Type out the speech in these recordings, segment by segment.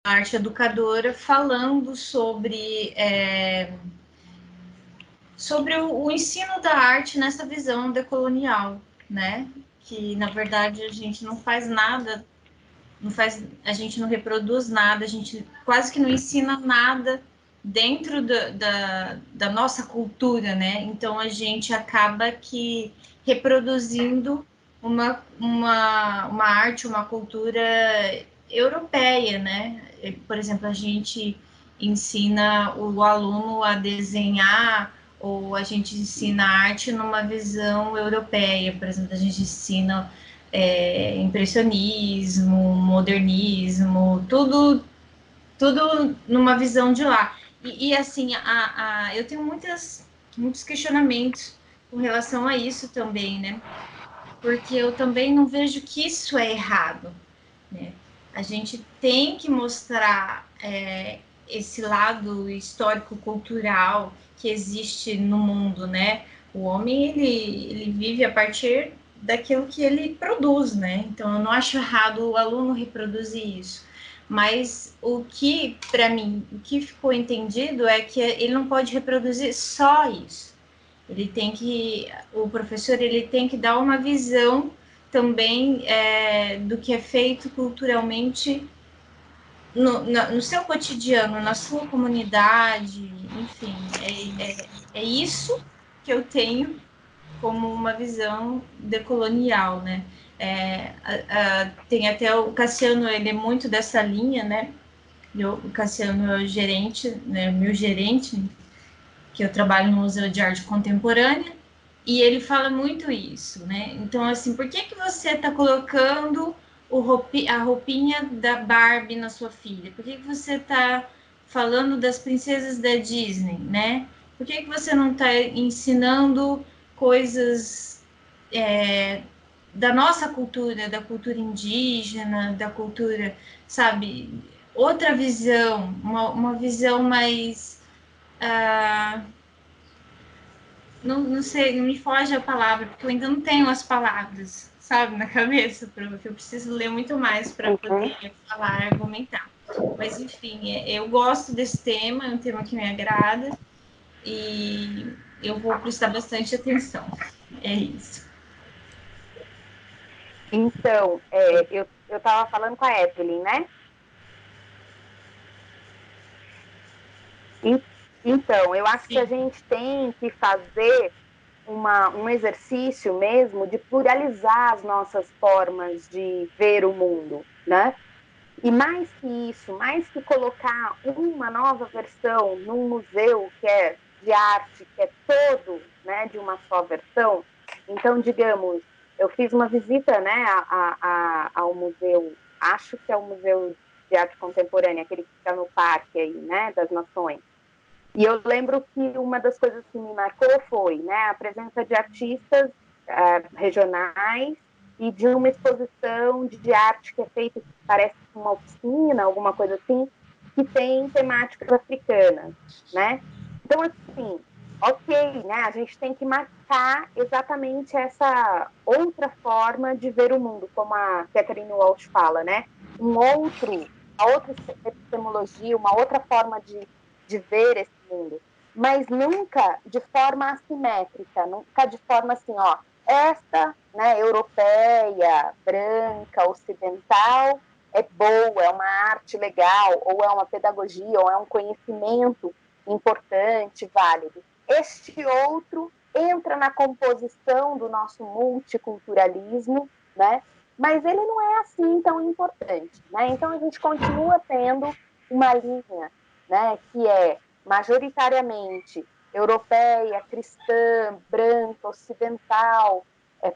arte educadora falando sobre o ensino da arte nessa visão decolonial, né? Que na verdade a gente não faz nada, a gente não reproduz nada, a gente quase que não ensina nada dentro da nossa cultura, né? Então a gente acaba que reproduzindo uma arte, uma cultura europeia, né? Por exemplo, a gente ensina o aluno a desenhar ou a gente ensina arte numa visão europeia, por exemplo, a gente ensina impressionismo, modernismo, tudo numa visão de lá. E assim, eu tenho muitos questionamentos com relação a isso também, né? Porque eu também não vejo que isso é errado, né? A gente tem que mostrar esse lado histórico-cultural que existe no mundo, né? O homem, ele vive a partir daquilo que ele produz, né? Então, eu não acho errado o aluno reproduzir isso. Mas o que, para mim, o que ficou entendido é que ele não pode reproduzir só isso. O professor, ele tem que dar uma visão também do que é feito culturalmente no seu cotidiano, na sua comunidade, enfim, é isso que eu tenho como uma visão decolonial, né? Tem até o Cassiano, ele é muito dessa linha, né? O Cassiano é o gerente, né? O meu gerente, que eu trabalho no Museu de Arte Contemporânea, e ele fala muito isso, né? Então, assim, por que você está colocando a roupinha da Barbie na sua filha? Por que você está falando das princesas da Disney, né? Por que você não está ensinando coisas da nossa cultura, da cultura indígena, da cultura, sabe? Outra visão, uma visão mais não sei, não me foge a palavra, porque eu ainda não tenho as palavras, sabe, na cabeça, porque eu preciso ler muito mais para poder falar, argumentar. Mas, enfim, eu gosto desse tema, é um tema que me agrada e eu vou prestar bastante atenção. É isso. Então, eu estava falando com a Evelyn, né? Então, eu acho que a Sim. gente tem que fazer um exercício mesmo de pluralizar as nossas formas de ver o mundo, né? E mais que isso, mais que colocar uma nova versão num museu que é de arte, que é todo, né, de uma só versão. Então, digamos, eu fiz uma visita, né, ao museu, acho que é o Museu de Arte Contemporânea, aquele que fica no Parque aí, né, das Nações. E eu lembro que uma das coisas que me marcou foi, né, a presença de artistas regionais e de uma exposição de arte que é feita, que parece uma oficina, alguma coisa assim, que tem temáticas africanas, né? Então, assim, ok, né, a gente tem que marcar exatamente essa outra forma de ver o mundo, como a Catherine Walsh fala, né? A outra epistemologia, uma outra forma de ver esse mundo, mas nunca de forma assimétrica, nunca de forma assim, ó, esta, né, europeia, branca, ocidental, é boa, é uma arte legal, ou é uma pedagogia, ou é um conhecimento importante, válido. Este outro entra na composição do nosso multiculturalismo, né? Mas ele não é assim tão importante, né? Então a gente continua tendo uma linha, né, que é majoritariamente europeia, cristã, branca, ocidental,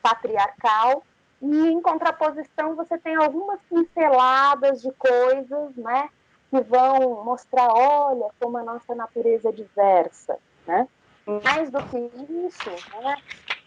patriarcal, e em contraposição você tem algumas pinceladas de coisas, né, que vão mostrar, olha, como a nossa natureza é diversa, né? Mais do que isso, né,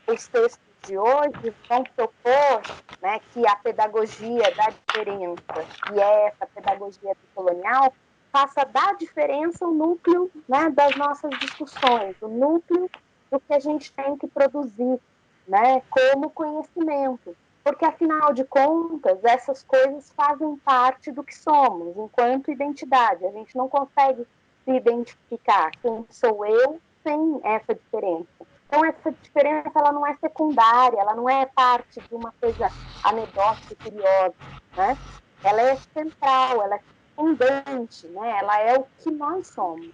os textos de hoje vão propor, né, que a pedagogia da diferença, e é essa pedagogia colonial, faça da diferença o núcleo, né, das nossas discussões, o núcleo do que a gente tem que produzir, né, como conhecimento. Porque, afinal de contas, essas coisas fazem parte do que somos, enquanto identidade. A gente não consegue se identificar quem sou eu sem essa diferença. Então, essa diferença ela não é secundária, ela não é parte de uma coisa anedótica e curiosa, né? Ela é central, ela é fundante, né? Ela é o que nós somos.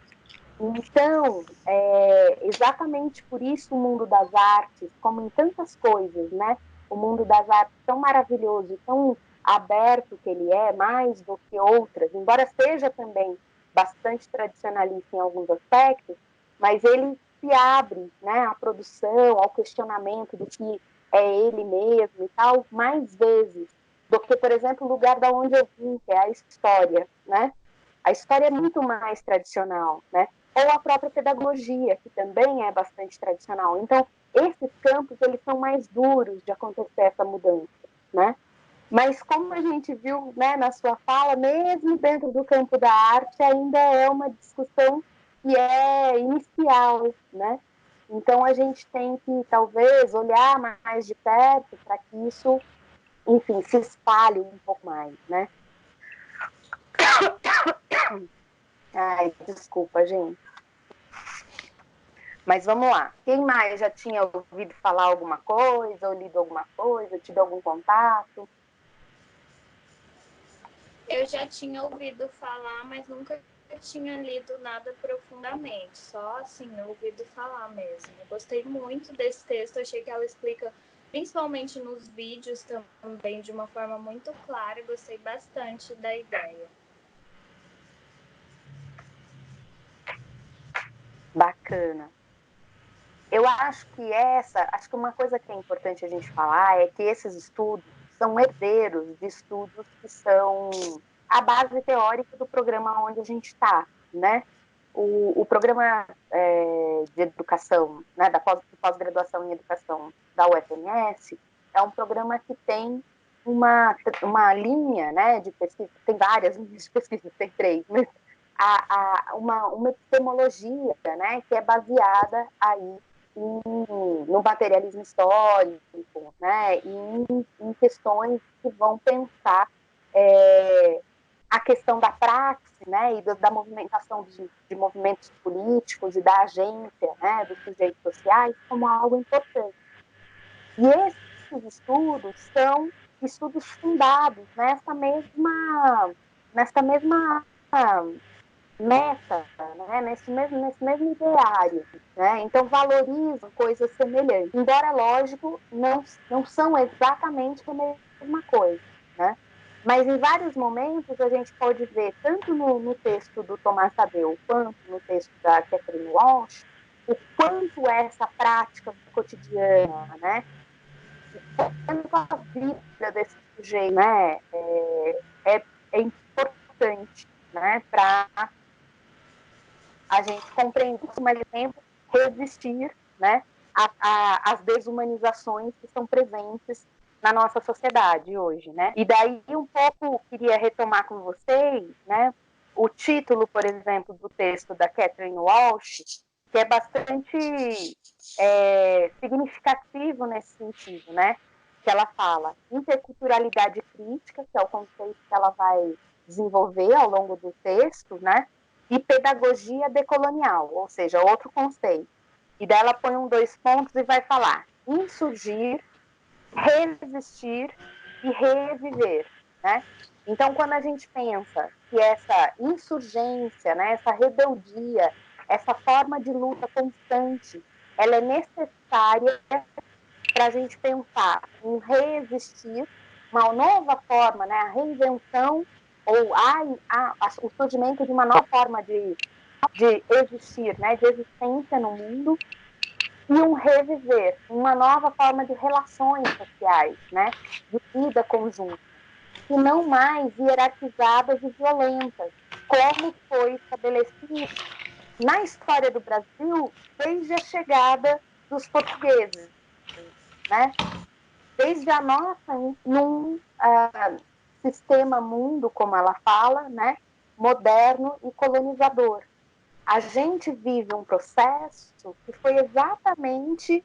Então, exatamente por isso o mundo das artes, como em tantas coisas, né? O mundo das artes tão maravilhoso, tão aberto que ele é, mais do que outras, embora seja também bastante tradicionalista em alguns aspectos, mas ele se abre, né, à produção, ao questionamento do que é ele mesmo e tal, mais vezes do que, por exemplo, o lugar da onde eu vim, que é a história, né? A história é muito mais tradicional, né? Ou a própria pedagogia, que também é bastante tradicional. Então, esses campos, eles são mais duros de acontecer essa mudança, né? Mas como a gente viu, né, na sua fala, mesmo dentro do campo da arte, ainda é uma discussão que é inicial, né? Então, a gente tem que, talvez, olhar mais de perto para que isso, enfim, se espalhe um pouco mais, né? Ai, desculpa, gente. Mas vamos lá. Quem mais já tinha ouvido falar alguma coisa, ou lido alguma coisa, tido algum contato? Eu já tinha ouvido falar, mas nunca tinha lido nada profundamente. Só assim, ouvido falar mesmo. Eu gostei muito desse texto, achei que ela explica, principalmente nos vídeos também, de uma forma muito clara. Gostei bastante da ideia. Bacana. Eu acho que uma coisa que é importante a gente falar é que esses estudos são herdeiros de estudos que são a base teórica do programa onde a gente está, né? O programa de educação, né, da pós-graduação em educação da UFMS, é um programa que tem uma linha, né, de pesquisa, tem várias linhas de pesquisa, tem 3, mas uma epistemologia, né, que é baseada aí no materialismo histórico, né, em questões que vão pensar a questão da praxe, né, e da movimentação de movimentos políticos e da agência, né, dos sujeitos sociais como algo importante. E esses estudos são estudos fundados nessa mesma meta, né, nesse mesmo ideário, né? Então valorizam coisas semelhantes, embora lógico não são exatamente a mesma coisa, né? Mas em vários momentos a gente pode ver tanto no texto do Tomás Tadeu quanto no texto da Catherine Walsh o quanto essa prática cotidiana, né? O quanto a vida desse sujeito, né, é importante, né, para a gente compreender, mas ao tempo resistir, né, às desumanizações que estão presentes na nossa sociedade hoje, né? E daí um pouco queria retomar com vocês, né, o título, por exemplo, do texto da Catherine Walsh, que é bastante significativo nesse sentido, né? Que ela fala interculturalidade crítica, que é o conceito que ela vai desenvolver ao longo do texto, né? E pedagogia decolonial, ou seja, outro conceito. E daí ela põe 2 pontos e vai falar insurgir, resistir e reviver, né? Então, quando a gente pensa que essa insurgência, né, essa rebeldia, essa forma de luta constante, ela é necessária para a gente pensar em resistir, uma nova forma, né, a reinvenção ou o surgimento de uma nova forma de existir, né, de existência no mundo, e um reviver, uma nova forma de relações sociais, né, de vida conjunta, e não mais hierarquizadas e violentas, como foi estabelecido na história do Brasil desde a chegada dos portugueses, né? Desde a nossa num sistema mundo, como ela fala, né, moderno e colonizador. a gente vive um processo que foi exatamente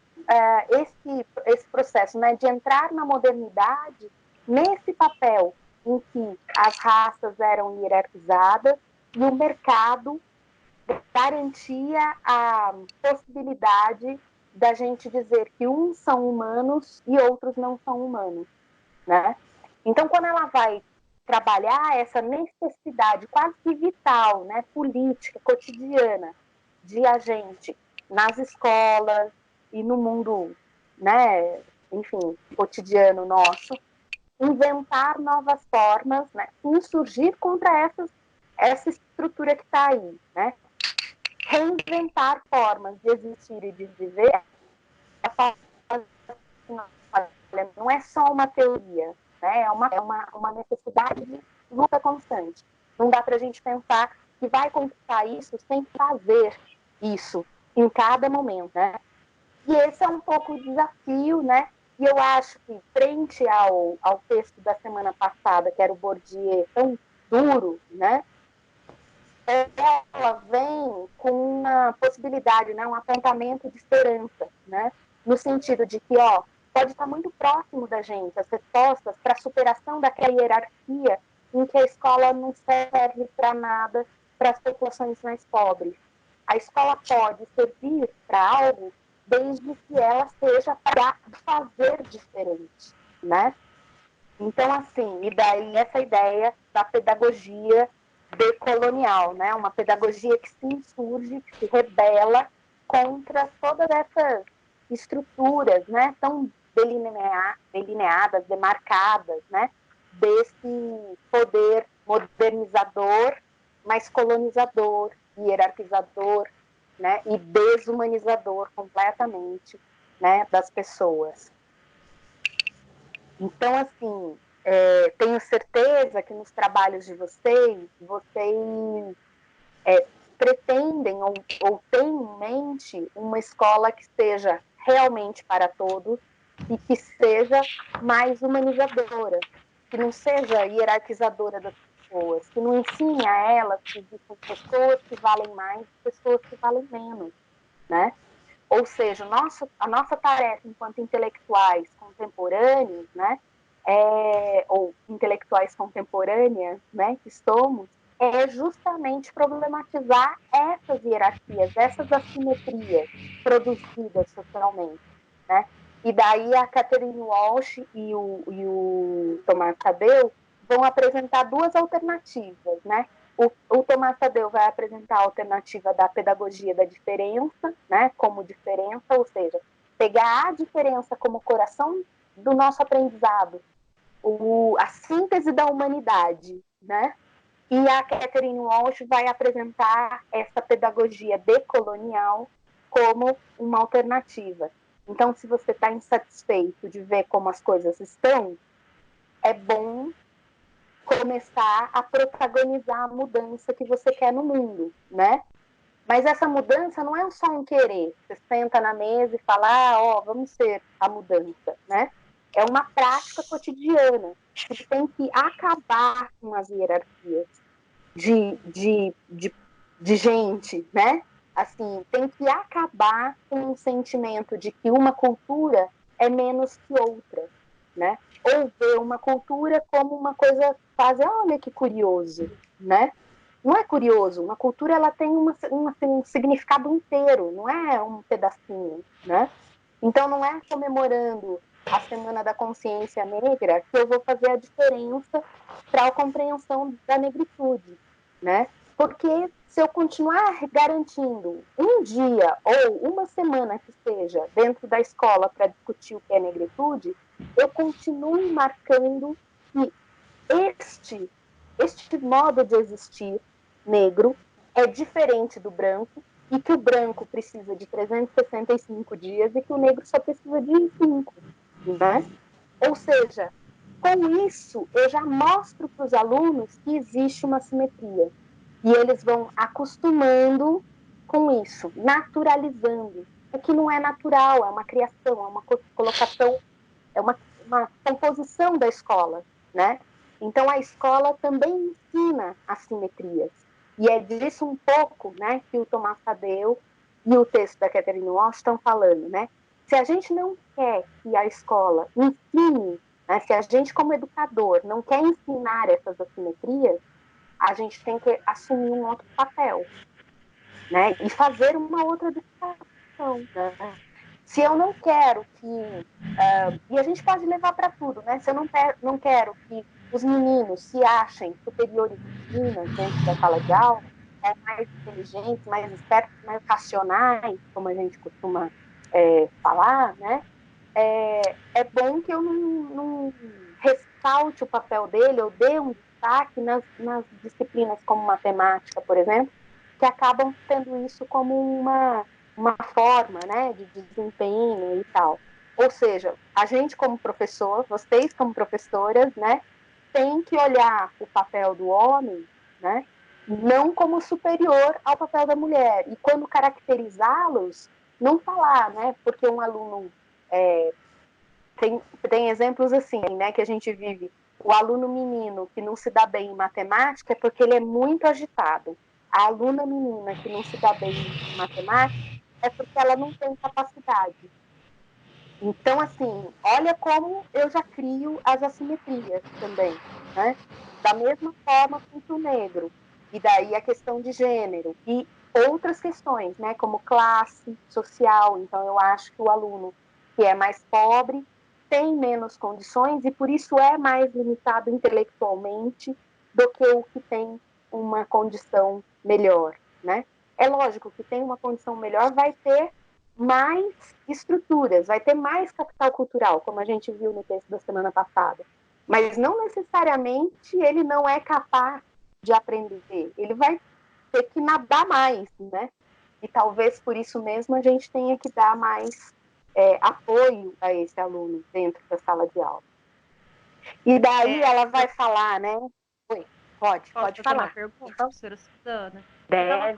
esse processo, né, de entrar na modernidade nesse papel em que as raças eram hierarquizadas e o mercado garantia a possibilidade da gente dizer que uns são humanos e outros não são humanos, né? Então, quando ela vai trabalhar essa necessidade quase que vital, né, política, cotidiana, de a gente nas escolas e no mundo, né, enfim, cotidiano nosso, inventar novas formas, né, insurgir contra essa estrutura que está aí, né? Reinventar formas de existir e de viver, não é só uma teoria, né? É uma necessidade de luta constante. Não dá para a gente pensar que vai conquistar isso sem fazer isso em cada momento, né? E esse é um pouco o desafio, né? E eu acho que, frente ao texto da semana passada, que era o Bourdieu tão duro, né? Ela vem com uma possibilidade, né, um apontamento de esperança, né, no sentido de que, pode estar muito próximo da gente as respostas para a superação daquela hierarquia em que a escola não serve para nada para as populações mais pobres. A escola pode servir para algo desde que ela seja para fazer diferente, né? Então, assim, e daí essa ideia da pedagogia decolonial, né? Uma pedagogia que se insurge, que se rebela contra todas essas estruturas, né? Tão delineadas, demarcadas, né? Desse poder modernizador, mas colonizador, hierarquizador, né? E desumanizador completamente, né? Das pessoas. Então, assim, tenho certeza que nos trabalhos de vocês pretendem ou têm em mente uma escola que seja realmente para todos e que seja mais humanizadora, que não seja hierarquizadora das pessoas, que não ensine a elas que existem pessoas que valem mais e pessoas que valem menos, né? Ou seja, a nossa tarefa enquanto intelectuais contemporâneos, né, ou intelectuais contemporâneas, né, que somos, é justamente problematizar essas hierarquias, essas assimetrias produzidas socialmente, né? E daí a Catherine Walsh e o Tomás Tadeu vão apresentar duas alternativas, né? O Tomás Tadeu vai apresentar a alternativa da pedagogia da diferença, né, como diferença, ou seja, pegar a diferença como coração do nosso aprendizado, a síntese da humanidade, né? E a Catherine Walsh vai apresentar essa pedagogia decolonial como uma alternativa. Então, se você está insatisfeito de ver como as coisas estão, é bom começar a protagonizar a mudança que você quer no mundo, né? Mas essa mudança não é só um querer. Você senta na mesa e fala, vamos ser a mudança, né? É uma prática cotidiana que tem que acabar com as hierarquias de gente, né? Assim, tem que acabar com o sentimento de que uma cultura é menos que outra, né? Ou ver uma cultura como uma coisa quase, olha que curioso, né? Não é curioso, uma cultura ela tem um significado inteiro, não é um pedacinho, né? Então não é comemorando a Semana da Consciência Negra que eu vou fazer a diferença para a compreensão da negritude, né? Porque se eu continuar garantindo um dia ou uma semana que seja dentro da escola para discutir o que é negritude, eu continuo marcando que este modo de existir negro é diferente do branco e que o branco precisa de 365 dias e que o negro só precisa de 5, né? Ou seja, com isso, eu já mostro para os alunos que existe uma simetria. E eles vão acostumando com isso, naturalizando. O que não é natural, é uma criação, é uma colocação, é uma composição da escola, né? Então, a escola também ensina assimetrias. E é disso um pouco, né, que o Tomás Tadeu e o texto da Catherine Walsh estão falando, né? Se a gente não quer que a escola ensine, né, se a gente como educador não quer ensinar essas assimetrias, a gente tem que assumir um outro papel, né? E fazer uma outra educação, né? Se eu não quero que... e a gente pode levar para tudo, né? Se eu não quero que os meninos se achem superiores às meninas dentro da sala de aula, mais inteligentes, mais espertos, mais racionais, como a gente costuma falar, né? É bom que eu não ressalte o papel dele, ou dê um destaque nas disciplinas como matemática, por exemplo, que acabam tendo isso como uma forma, né, de desempenho e tal. Ou seja, a gente como professor, vocês como professoras, né, tem que olhar o papel do homem, né, não como superior ao papel da mulher. E quando caracterizá-los, não falar, né, porque um aluno tem exemplos assim, né, que a gente vive. O aluno menino que não se dá bem em matemática é porque ele é muito agitado. A aluna menina que não se dá bem em matemática é porque ela não tem capacidade. Então, assim, olha como eu já crio as assimetrias também, né? Da mesma forma quanto o negro. E daí a questão de gênero. E outras questões, né? Como classe social. Então, eu acho que o aluno que é mais pobre tem menos condições e por isso é mais limitado intelectualmente do que o que tem uma condição melhor, né? É lógico que tem uma condição melhor vai ter mais estruturas, vai ter mais capital cultural, como a gente viu no texto da semana passada. Mas não necessariamente ele não é capaz de aprender. Ele vai ter que nadar mais, né? E talvez por isso mesmo a gente tenha que dar mais apoio a esse aluno dentro da sala de aula. E daí ela vai falar, né? Oi, pode falar. Uma pergunta, professora Suzana? Deve.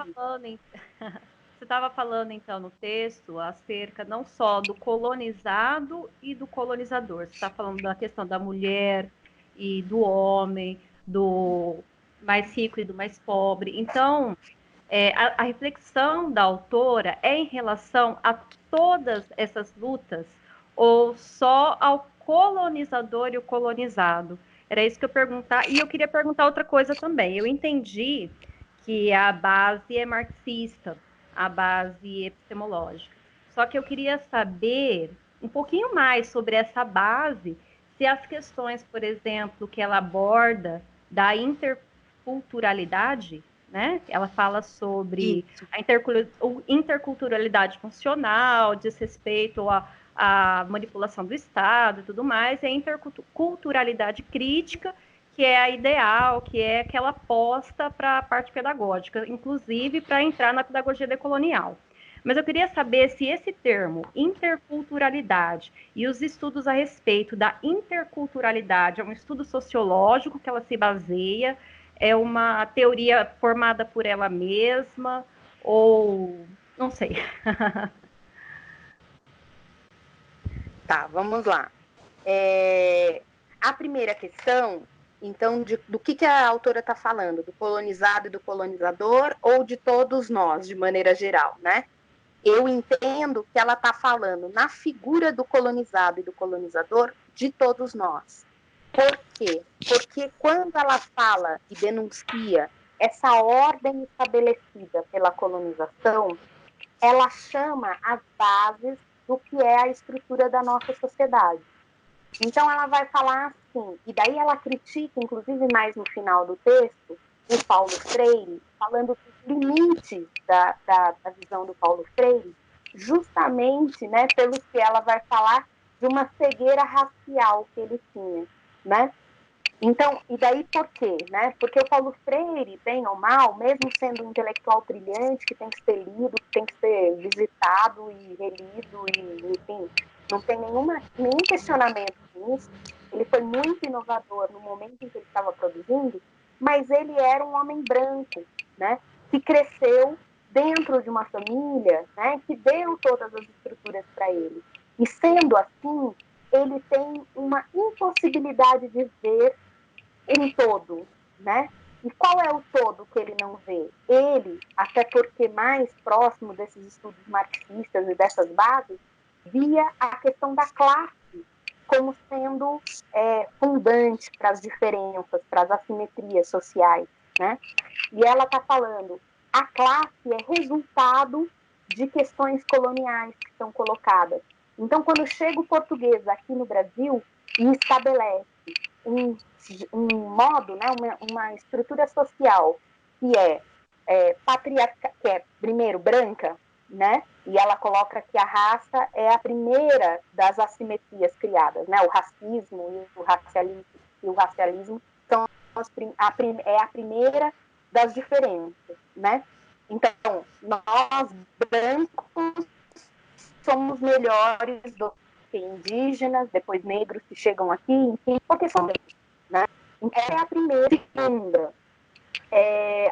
Você estava falando, então, no texto, acerca não só do colonizado e do colonizador. Você está falando da questão da mulher e do homem, do mais rico e do mais pobre. Então, a reflexão da autora é em relação a todas essas lutas ou só ao colonizador e o colonizado? Era isso que eu ia perguntar. E eu queria perguntar outra coisa também. Eu entendi que a base é marxista, a base epistemológica. Só que eu queria saber um pouquinho mais sobre essa base, se as questões, por exemplo, que ela aborda da interculturalidade, né? Ela fala sobre a interculturalidade funcional, desrespeito à manipulação do Estado e tudo mais, e a interculturalidade crítica, que é a ideal, que é aquela aposta para a parte pedagógica, inclusive para entrar na pedagogia decolonial. Mas eu queria saber se esse termo, interculturalidade, e os estudos a respeito da interculturalidade, é um estudo sociológico que ela se baseia, é uma teoria formada por ela mesma, ou não sei. Tá, vamos lá. A primeira questão, então, do que a autora está falando? Do colonizado e do colonizador ou de todos nós, de maneira geral, né? Eu entendo que ela está falando na figura do colonizado e do colonizador de todos nós. Por quê? Porque quando ela fala e denuncia essa ordem estabelecida pela colonização, ela chama as bases do que é a estrutura da nossa sociedade. Então, ela vai falar assim, e daí ela critica, inclusive mais no final do texto, o Paulo Freire, falando dos limites da visão do Paulo Freire, justamente, né, pelo que ela vai falar de uma cegueira racial que ele tinha, né? Então, e daí por quê? Né? Porque o Paulo Freire, bem ou mal, mesmo sendo um intelectual brilhante, que tem que ser lido, que tem que ser visitado e relido, e, enfim, não tem nenhum questionamento nisso. Ele foi muito inovador no momento em que ele estava produzindo, mas ele era um homem branco, né? Que cresceu dentro de uma família, né? Que deu todas as estruturas para ele. E sendo assim, ele tem uma impossibilidade de ver um todo, né? E qual é o todo que ele não vê? Ele, até porque mais próximo desses estudos marxistas e dessas bases, via a questão da classe como sendo fundante para as diferenças, para as assimetrias sociais, né? E ela está falando, a classe é resultado de questões coloniais que são colocadas. Então, quando chega o português aqui no Brasil e estabelece um modo, né, uma estrutura social que patriarcal, que é primeiro branca, né? E ela coloca que a raça é a primeira das assimetrias criadas, né? O racismo e o racialismo são a primeira das diferenças, né? Então, nós brancos somos melhores do que indígenas, depois negros que chegam aqui, enfim, porque são negros, né? Essa é a primeira.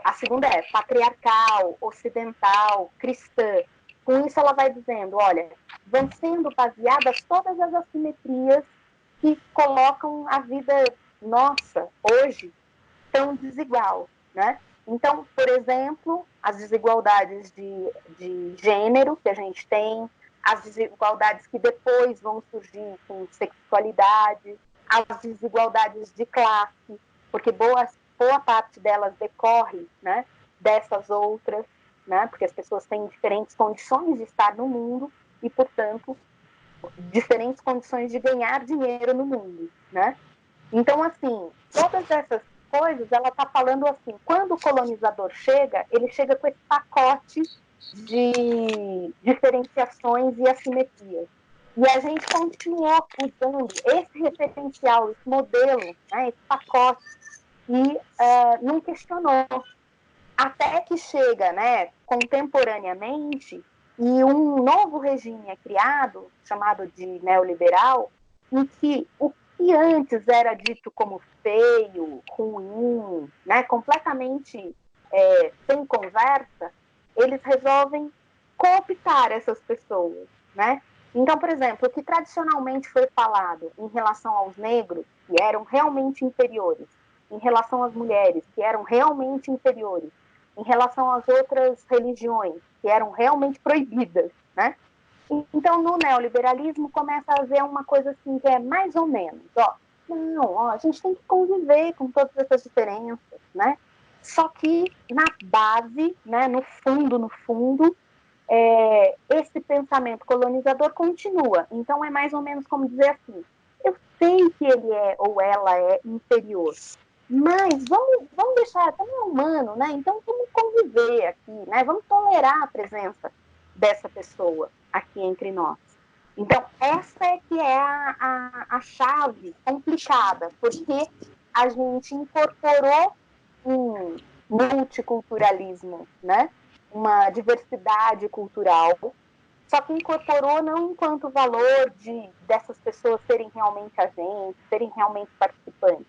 A segunda é patriarcal, ocidental, cristã. Com isso ela vai dizendo, olha, vão sendo baseadas todas as assimetrias que colocam a vida nossa, hoje, tão desigual, né? Então, por exemplo, as desigualdades de gênero que a gente tem, as desigualdades que depois vão surgir com sexualidade, as desigualdades de classe, porque boa parte delas decorre, né, dessas outras, né, porque as pessoas têm diferentes condições de estar no mundo e, portanto, diferentes condições de ganhar dinheiro no mundo, né? Então, assim, todas essas coisas, ela está falando assim, quando o colonizador chega, ele chega com esse pacote de diferenciações e assimetrias. E a gente continuou usando esse referencial, esse modelo, né, esse pacote, e não questionou. Até que chega, né, contemporaneamente, e um novo regime é criado, chamado de neoliberal, em que o que antes era dito como feio, ruim, né, completamente sem conversa, eles resolvem cooptar essas pessoas, né? Então, por exemplo, o que tradicionalmente foi falado em relação aos negros, que eram realmente inferiores, em relação às mulheres, que eram realmente inferiores, em relação às outras religiões, que eram realmente proibidas, né? Então, no neoliberalismo, começa a haver uma coisa assim, que é mais ou menos, a gente tem que conviver com todas essas diferenças, né? Só que, na base, né, no fundo, esse pensamento colonizador continua. Então, é mais ou menos como dizer assim, eu sei que ele é ou ela é inferior, mas vamos deixar, também é humano, né? Então, vamos conviver aqui, né? Vamos tolerar a presença dessa pessoa aqui entre nós. Então, essa é que é a chave complicada, porque a gente incorporou um multiculturalismo, né? Uma diversidade cultural, só que incorporou não enquanto valor dessas pessoas serem realmente agentes, serem realmente participantes,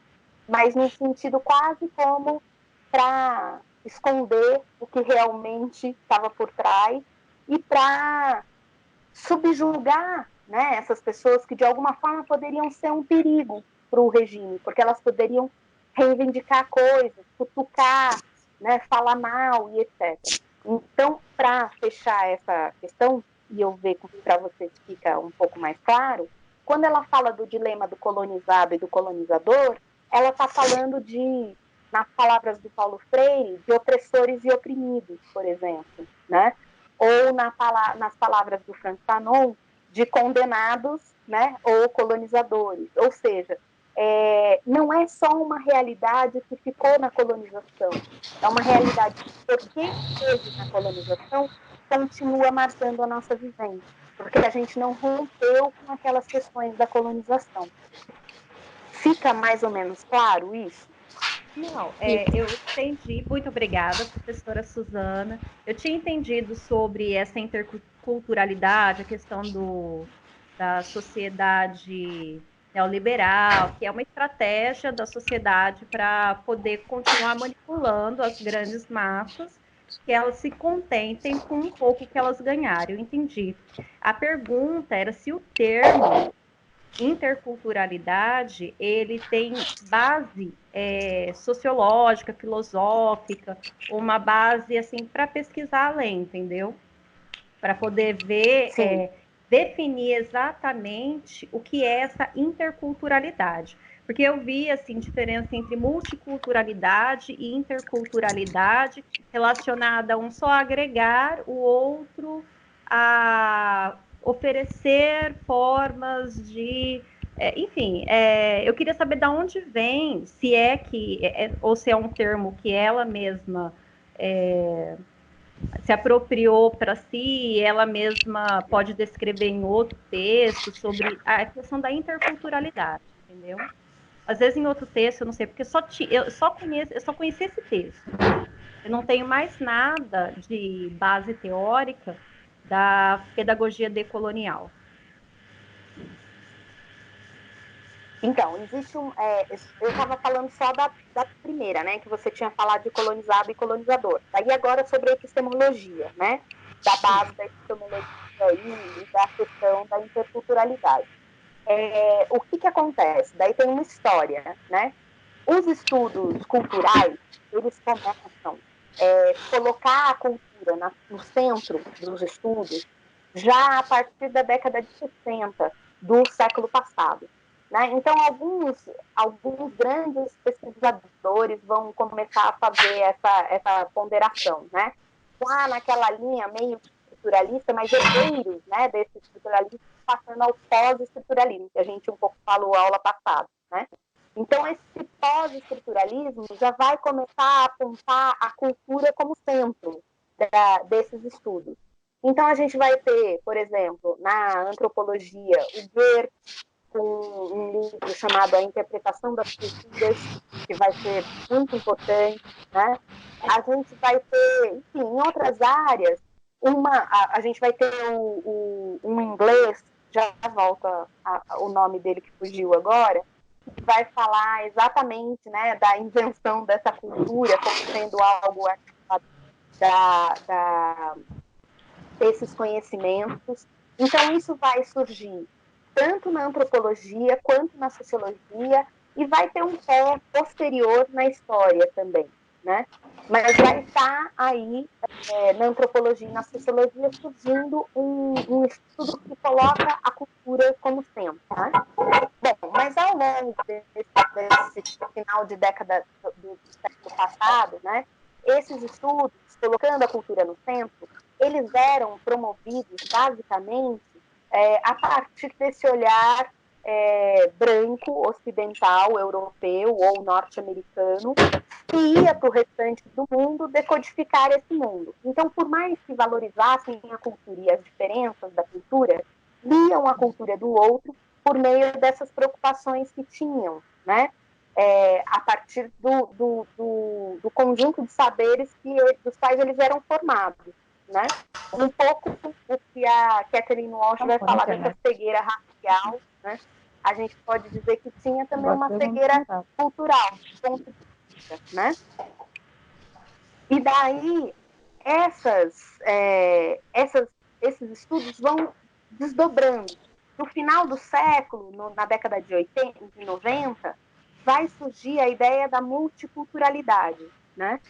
mas no sentido quase como para esconder o que realmente estava por trás e para subjugar, né, essas pessoas que de alguma forma poderiam ser um perigo para o regime, porque elas poderiam reivindicar coisas, cutucar, né, falar mal e etc. Então, para fechar essa questão, e eu ver para vocês fica um pouco mais claro, quando ela fala do dilema do colonizado e do colonizador, ela está falando nas palavras do Paulo Freire, de opressores e oprimidos, por exemplo, né? Ou nas palavras do Franz Fanon, de condenados, né, ou colonizadores. Ou seja, não é só uma realidade que ficou na colonização, é uma realidade que, porque esteve na colonização, continua marcando a nossa vivência, porque a gente não rompeu com aquelas questões da colonização. Fica mais ou menos claro isso? Não, eu entendi. Muito obrigada, professora Suzana. Eu tinha entendido sobre essa interculturalidade, a questão da sociedade neoliberal, que é uma estratégia da sociedade para poder continuar manipulando as grandes massas, que elas se contentem com um pouco que elas ganharam. Eu entendi. A pergunta era se o termo interculturalidade, ele tem base sociológica, filosófica, uma base assim para pesquisar além, entendeu? Para poder ver, definir exatamente o que é essa interculturalidade. Porque eu vi assim diferença entre multiculturalidade e interculturalidade relacionada a um só agregar, o outro a oferecer formas de enfim, eu queria saber de onde vem, se é que, ou se é um termo que ela mesma se apropriou para si, ela mesma pode descrever em outro texto sobre a questão da interculturalidade, entendeu? Às vezes em outro texto, eu não sei, porque eu só conheci esse texto. Eu não tenho mais nada de base teórica da pedagogia decolonial. Então, existe eu estava falando só da primeira, né? Que você tinha falado de colonizado e colonizador. Daí agora sobre a epistemologia, né? Da base da epistemologia e da questão da interculturalidade. O que acontece? Daí tem uma história, né? Os estudos culturais, eles começam a colocar a cultura no centro dos estudos já a partir da década de 60 do século passado. Né? Então, alguns grandes pesquisadores vão começar a fazer essa ponderação, né? Lá naquela linha meio estruturalista, mas herdeiros, né, desse estruturalismo, passando ao pós-estruturalismo, que a gente um pouco falou na aula passada. Né? Então, esse pós-estruturalismo já vai começar a apontar a cultura como centro desses estudos. Então, a gente vai ter, por exemplo, na antropologia, o Goethe, com um livro chamado A Interpretação das Culturas, que vai ser muito importante, né? A gente vai ter, enfim, em outras áreas, a gente vai ter um inglês, já volta o nome dele que fugiu agora, que vai falar exatamente, né, da invenção dessa cultura como sendo algo desses conhecimentos. Então, isso vai surgir tanto na antropologia quanto na sociologia, e vai ter um pé posterior na história também, né? Mas vai estar aí, na antropologia e na sociologia, surgindo um estudo que coloca a cultura como centro, né? Bom, mas ao longo desse final de década do século passado, né, esses estudos, colocando a cultura no centro, eles eram promovidos, basicamente, a partir desse olhar branco, ocidental, europeu ou norte-americano, que ia para o restante do mundo decodificar esse mundo. Então, por mais que valorizassem a cultura e as diferenças da cultura, liam a cultura do outro por meio dessas preocupações que tinham, né? A partir do conjunto de saberes dos quais eles eram formados. Né? Um pouco o que a Catherine Walsh vai falar dessa cegueira racial, né? A gente pode dizer que tinha também uma cegueira cultural, né? E daí esses estudos vão desdobrando. No final do século, na década de 80 e 90, vai surgir a ideia da multiculturalidade, né?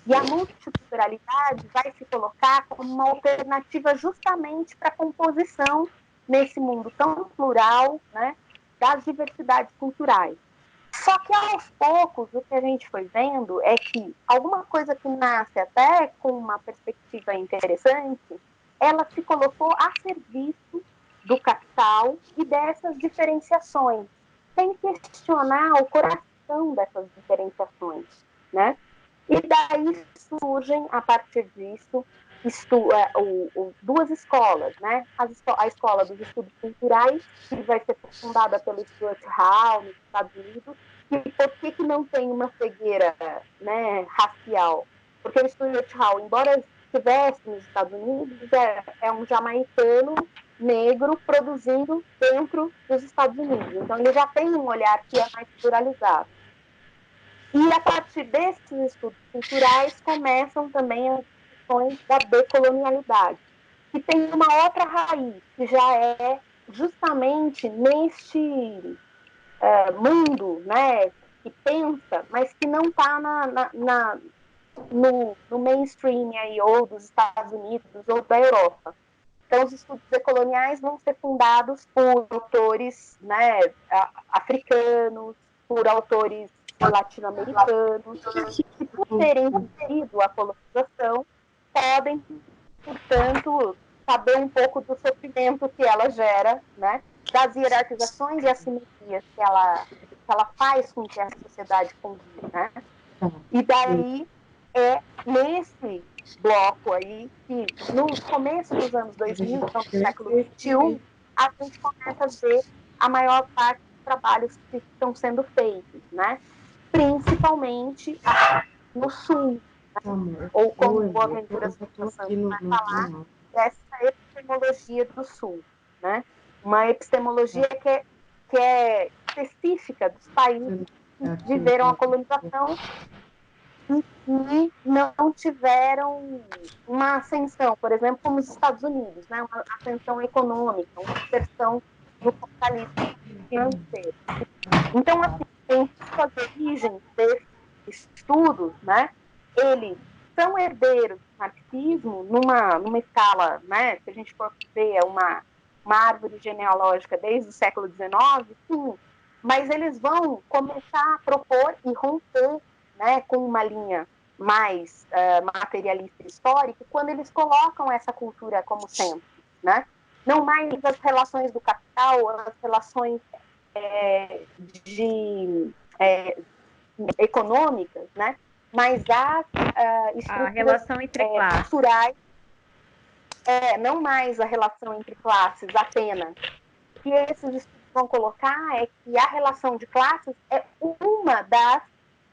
E a multiculturalidade vai se colocar como uma alternativa justamente para a composição nesse mundo tão plural, né, das diversidades culturais. Só que, aos poucos, o que a gente foi vendo é que alguma coisa que nasce até com uma perspectiva interessante, ela se colocou a serviço do capital e dessas diferenciações, sem questionar o coração dessas diferenciações, né? E daí surgem, a partir disso, duas escolas, né? A escola dos estudos culturais, que vai ser fundada pelo Stuart Hall, nos Estados Unidos, e por que não tem uma cegueira, né, racial? Porque o Stuart Hall, embora estivesse nos Estados Unidos, é um jamaicano negro produzindo dentro dos Estados Unidos. Então, ele já tem um olhar que é mais pluralizado. E, a partir desses estudos culturais, começam também as discussões da decolonialidade, que tem uma outra raiz, que já é justamente neste mundo, né, que pensa, mas que não está no mainstream aí, ou dos Estados Unidos ou da Europa. Então, os estudos decoloniais vão ser fundados por autores, né, africanos, por autores latino-americanos, que, por terem vivido a colonização, podem, portanto, saber um pouco do sofrimento que ela gera, né, das hierarquizações e assimetrias que ela faz com que a sociedade conviva, né? E daí é nesse bloco aí que, no começo dos anos 2000, então do século XXI, a gente começa a ver a maior parte dos trabalhos que estão sendo feitos, né? Principalmente no Sul, né? Ou como o Boaventura Santos vai falar, dessa epistemologia do Sul, né? Uma epistemologia que é específica dos países que viveram a colonização e não tiveram uma ascensão, por exemplo, como os Estados Unidos, né? Uma ascensão econômica, uma inserção no capitalismo financeiro. Então, assim, em suas origens desses estudos, né, eles são herdeiros do marxismo numa escala, né, se a gente for ver uma árvore genealógica desde o século XIX, sim, mas eles vão começar a propor e romper, né, com uma linha mais materialista histórica quando eles colocam essa cultura como centro, né? Não mais as relações do capital, as relações econômicas, né? Mas as a relação entre classes. culturais, não mais a relação entre classes apenas. O que esses estudos vão colocar é que a relação de classes é uma das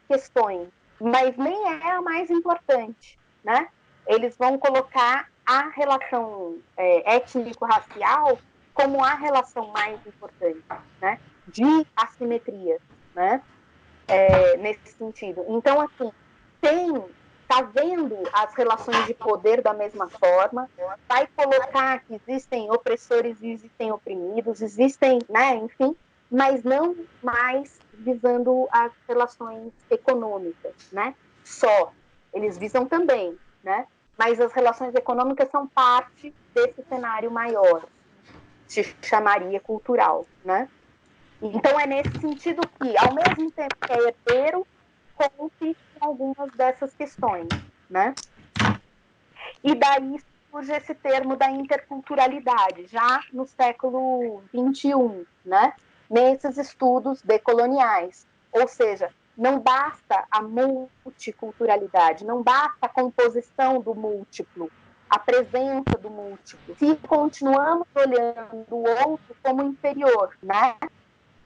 questões, mas nem é a mais importante, né? Eles vão colocar a relação étnico-racial como a relação mais importante, né? De assimetria, né? Nesse sentido. Então, assim, está vendo as relações de poder da mesma forma, vai colocar que existem opressores e existem oprimidos, existem, né, enfim, mas não mais visando as relações econômicas, né? Só. Eles visam também, né? Mas as relações econômicas são parte desse cenário maior, se chamaria cultural, né? Então, é nesse sentido que, ao mesmo tempo que é herdeiro, rompe com algumas dessas questões, né? E daí surge esse termo da interculturalidade, já no século XXI, né? Nesses estudos decoloniais. Ou seja, não basta a multiculturalidade, não basta a composição do múltiplo, a presença do múltiplo. Se continuamos olhando o outro como inferior, né?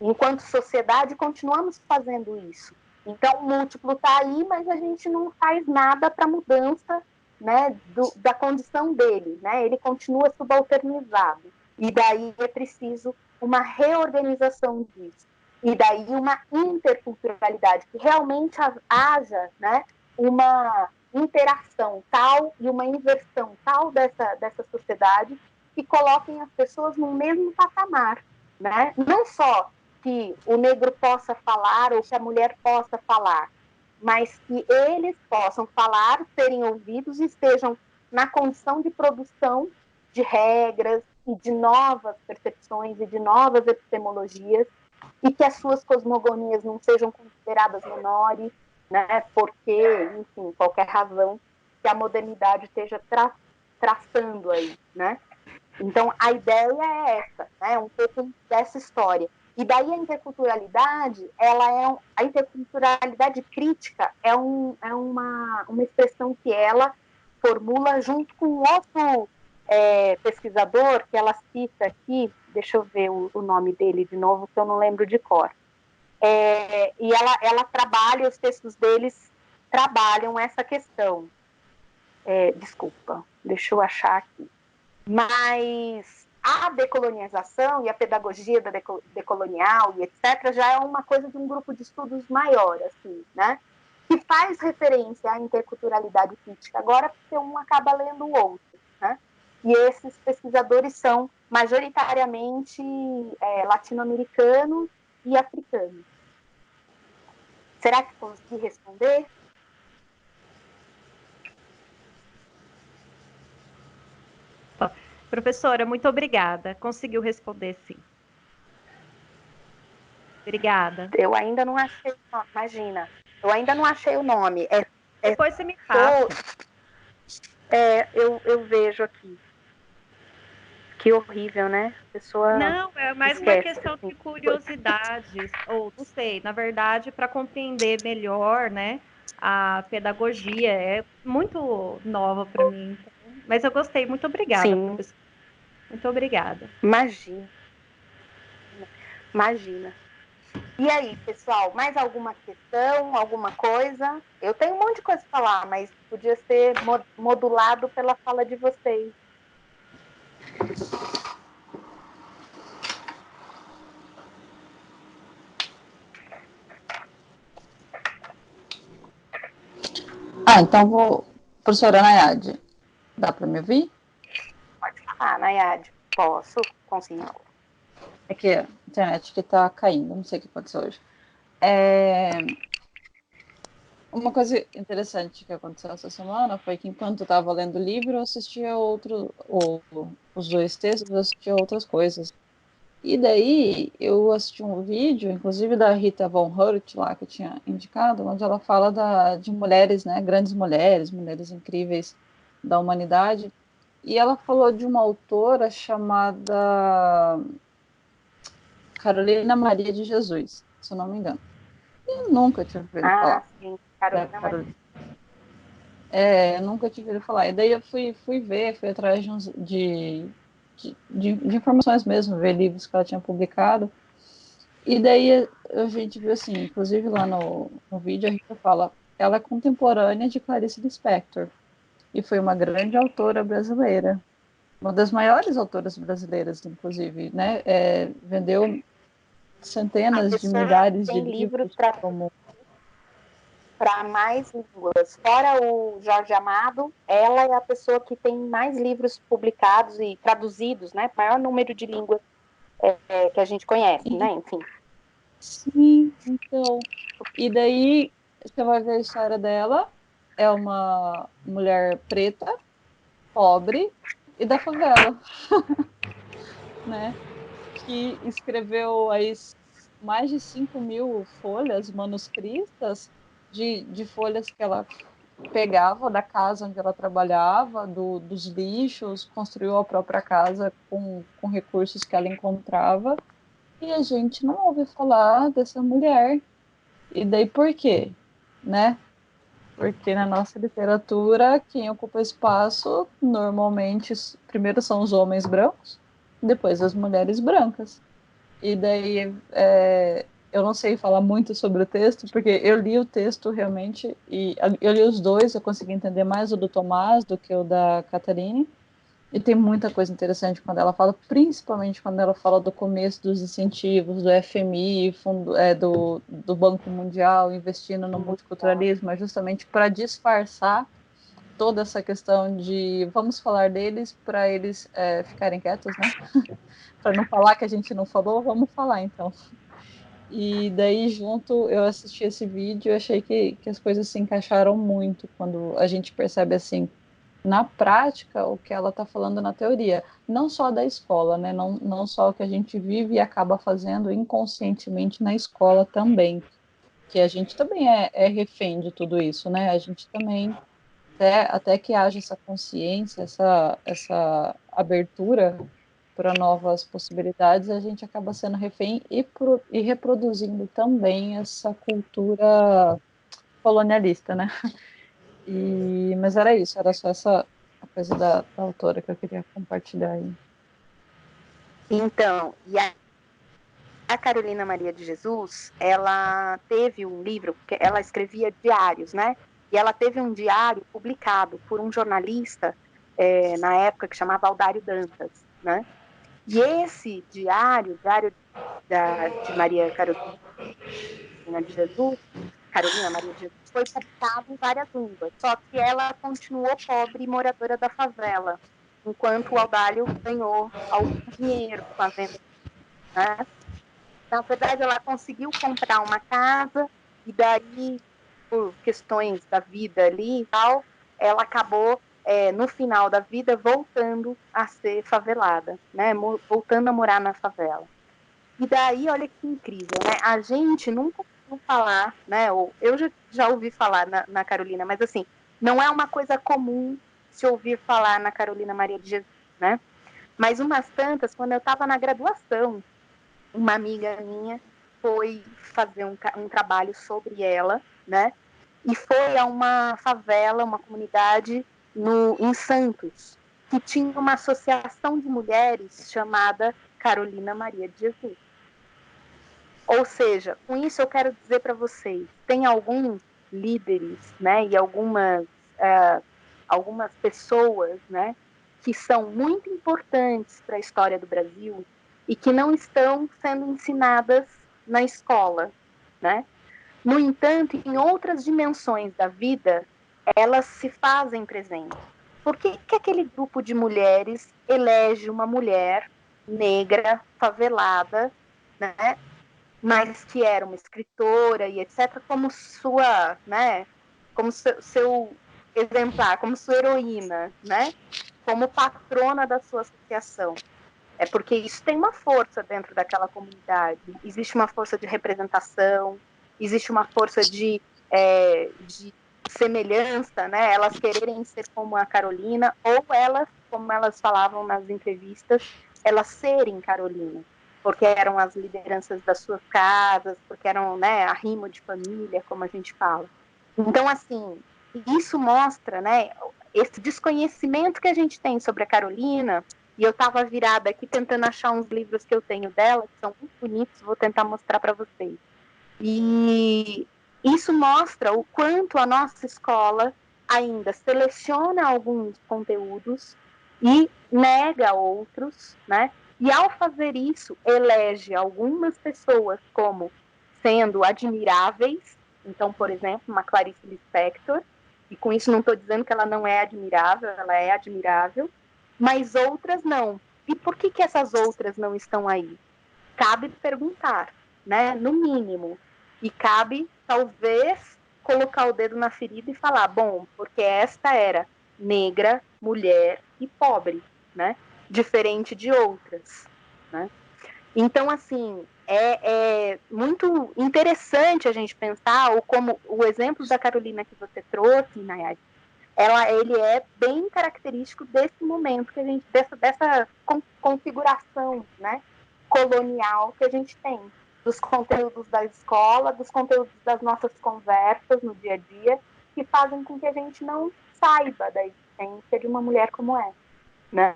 Enquanto sociedade, continuamos fazendo isso. Então, o múltiplo está aí, mas a gente não faz nada para a mudança, né, da condição dele. Né? Ele continua subalternizado. E daí é preciso uma reorganização disso. E daí uma interculturalidade, que realmente haja, né, uma interação tal e uma inversão tal dessa sociedade que coloquem as pessoas no mesmo patamar. Né? Não só que o negro possa falar ou que a mulher possa falar, mas que eles possam falar, serem ouvidos e estejam na condição de produção de regras e de novas percepções e de novas epistemologias, e que as suas cosmogonias não sejam consideradas menores, né, porque, enfim, qualquer razão que a modernidade esteja traçando aí, né? Então, a ideia é essa, né, um pouco dessa história. E daí a interculturalidade, a interculturalidade crítica é uma expressão que ela formula junto com outro pesquisador que ela cita aqui, deixa eu ver o nome dele de novo, que eu não lembro de cor. E ela trabalha, os textos deles trabalham essa questão. Desculpa, deixa eu achar aqui. Mas a decolonização e a pedagogia da decolonial e etc. já é uma coisa de um grupo de estudos maior, assim, né? Que faz referência à interculturalidade crítica agora, porque um acaba lendo o outro, né? e esses pesquisadores são majoritariamente latino-americanos e africanos. Será que consegui responder? Professora, muito obrigada. Conseguiu responder, sim. Obrigada. Eu ainda não achei, imagina, eu ainda não achei o nome. Depois você me passa. Eu vejo aqui. Que horrível, né? A pessoa não, é mais esquece, uma questão assim. de curiosidade, ou não sei, na verdade, para compreender melhor, né, a pedagogia. É muito nova para mim, então, mas eu gostei. Muito obrigada, Sim. professora. Muito obrigada. Imagina. E aí, pessoal, mais alguma questão, alguma coisa? Eu tenho um monte de coisa para falar, mas podia ser modulado pela fala de vocês. Então vou. Professora Nayade, dá para me ouvir? Pode falar, Nayade. Posso? Consigo. É que a internet que está caindo, não sei o que aconteceu hoje. Uma coisa interessante que aconteceu essa semana foi que enquanto eu estava lendo o livro, eu assistia os dois textos, eu assistia outras coisas. E daí eu assisti um vídeo, inclusive da Rita Von Hunt lá, que eu tinha indicado, onde ela fala de mulheres, né, grandes mulheres, mulheres incríveis da humanidade. E ela falou de uma autora chamada Carolina Maria de Jesus, se eu não me engano. Eu nunca tinha ouvido falar. Sim, Carolina Maria. Eu nunca tinha ouvido falar. E daí eu fui ver, fui atrás de informações mesmo, ver livros que ela tinha publicado. E daí a gente viu assim, inclusive lá no vídeo a Rita fala, ela é contemporânea de Clarice Lispector. E foi uma grande autora brasileira. Uma das maiores autoras brasileiras, inclusive, né? Vendeu centenas de milhares de livros para mais línguas. Fora o Jorge Amado, ela é a pessoa que tem mais livros publicados e traduzidos, né? Maior número de línguas que a gente conhece, né? Enfim. Sim, então. E daí você vai ver a história dela. É uma mulher preta, pobre e da favela, né? Que escreveu aí mais de 5.000 folhas manuscritas de folhas que ela pegava da casa onde ela trabalhava, dos lixos, construiu a própria casa com recursos que ela encontrava. E a gente não ouve falar dessa mulher. E daí por quê? Né? Porque na nossa literatura, quem ocupa espaço normalmente primeiro são os homens brancos, depois as mulheres brancas. E daí eu não sei falar muito sobre o texto, porque eu li o texto realmente, e eu li os dois, eu consegui entender mais o do Tomás do que o da Catarine. E tem muita coisa interessante quando ela fala, principalmente quando ela fala do começo dos incentivos, do FMI, do Banco Mundial investindo no multiculturalismo, é justamente para disfarçar toda essa questão de vamos falar deles para eles ficarem quietos, né? Para não falar que a gente não falou, vamos falar então. E daí, junto, eu assisti esse vídeo e achei que as coisas se encaixaram muito quando a gente percebe assim na prática o que ela está falando na teoria, não só da escola, né? Não só o que a gente vive e acaba fazendo inconscientemente na escola também, que a gente também é refém de tudo isso, né? A gente também, até que haja essa consciência, essa abertura para novas possibilidades, a gente acaba sendo refém e reproduzindo também essa cultura colonialista, né? Mas era isso, era só essa coisa da autora que eu queria compartilhar aí. Então, e a Carolina Maria de Jesus, ela teve um livro, que ela escrevia diários, né? E ela teve um diário publicado por um jornalista na época que chamava Aldário Dantas, né? E esse diário de Maria Carolina de Jesus, Carolina Maria de Jesus, foi publicado em várias línguas, só que ela continuou pobre e moradora da favela. enquanto o Audálio ganhou algum dinheiro com a venda, né? Na verdade, ela conseguiu comprar uma casa e daí, por questões da vida ali e tal, ela acabou, no final da vida, voltando a ser favelada, né? Voltando a morar na favela. E daí, olha que incrível, né? A gente nunca ouviu falar, né? Ou eu já ouvi falar na Carolina, mas assim, não é uma coisa comum se ouvir falar na Carolina Maria de Jesus, né? Mas umas tantas, quando eu estava na graduação, uma amiga minha foi fazer um trabalho sobre ela, né? E foi a uma favela, uma comunidade em Santos, que tinha uma associação de mulheres chamada Carolina Maria de Jesus. Ou seja, com isso eu quero dizer para vocês, tem alguns líderes, né, e algumas pessoas, né, que são muito importantes para a história do Brasil e que não estão sendo ensinadas na escola, né? No entanto, em outras dimensões da vida, elas se fazem presentes. Por que aquele grupo de mulheres elege uma mulher negra, favelada, né, mas que era uma escritora e etc., como sua, né, como seu exemplar, como sua heroína, né, como patrona da sua associação? É porque isso tem uma força dentro daquela comunidade. Existe uma força de representação, existe uma força de semelhança, né? Elas quererem ser como a Carolina, ou elas, como elas falavam nas entrevistas, elas serem Carolina, porque eram as lideranças das suas casas, porque eram, né, arrimo de família, como a gente fala. Então, assim, isso mostra, né, esse desconhecimento que a gente tem sobre a Carolina. E eu estava virada aqui tentando achar uns livros que eu tenho dela, que são muito bonitos, vou tentar mostrar para vocês. E isso mostra o quanto a nossa escola ainda seleciona alguns conteúdos e nega outros, né? E ao fazer isso, elege algumas pessoas como sendo admiráveis. Então, por exemplo, uma Clarice Lispector, e com isso não estou dizendo que ela não é admirável, ela é admirável, mas outras não. E por que essas outras não estão aí? Cabe perguntar, né? No mínimo. E cabe, talvez, colocar o dedo na ferida e falar, bom, porque esta era negra, mulher e pobre, né? Diferente de outras, né? Então, assim, é muito interessante a gente pensar, ou como o exemplo da Carolina que você trouxe, Nayade, ele é bem característico desse momento que a gente, dessa configuração, né, colonial que a gente tem, dos conteúdos da escola, dos conteúdos das nossas conversas no dia a dia, que fazem com que a gente não saiba da existência de uma mulher como essa, né,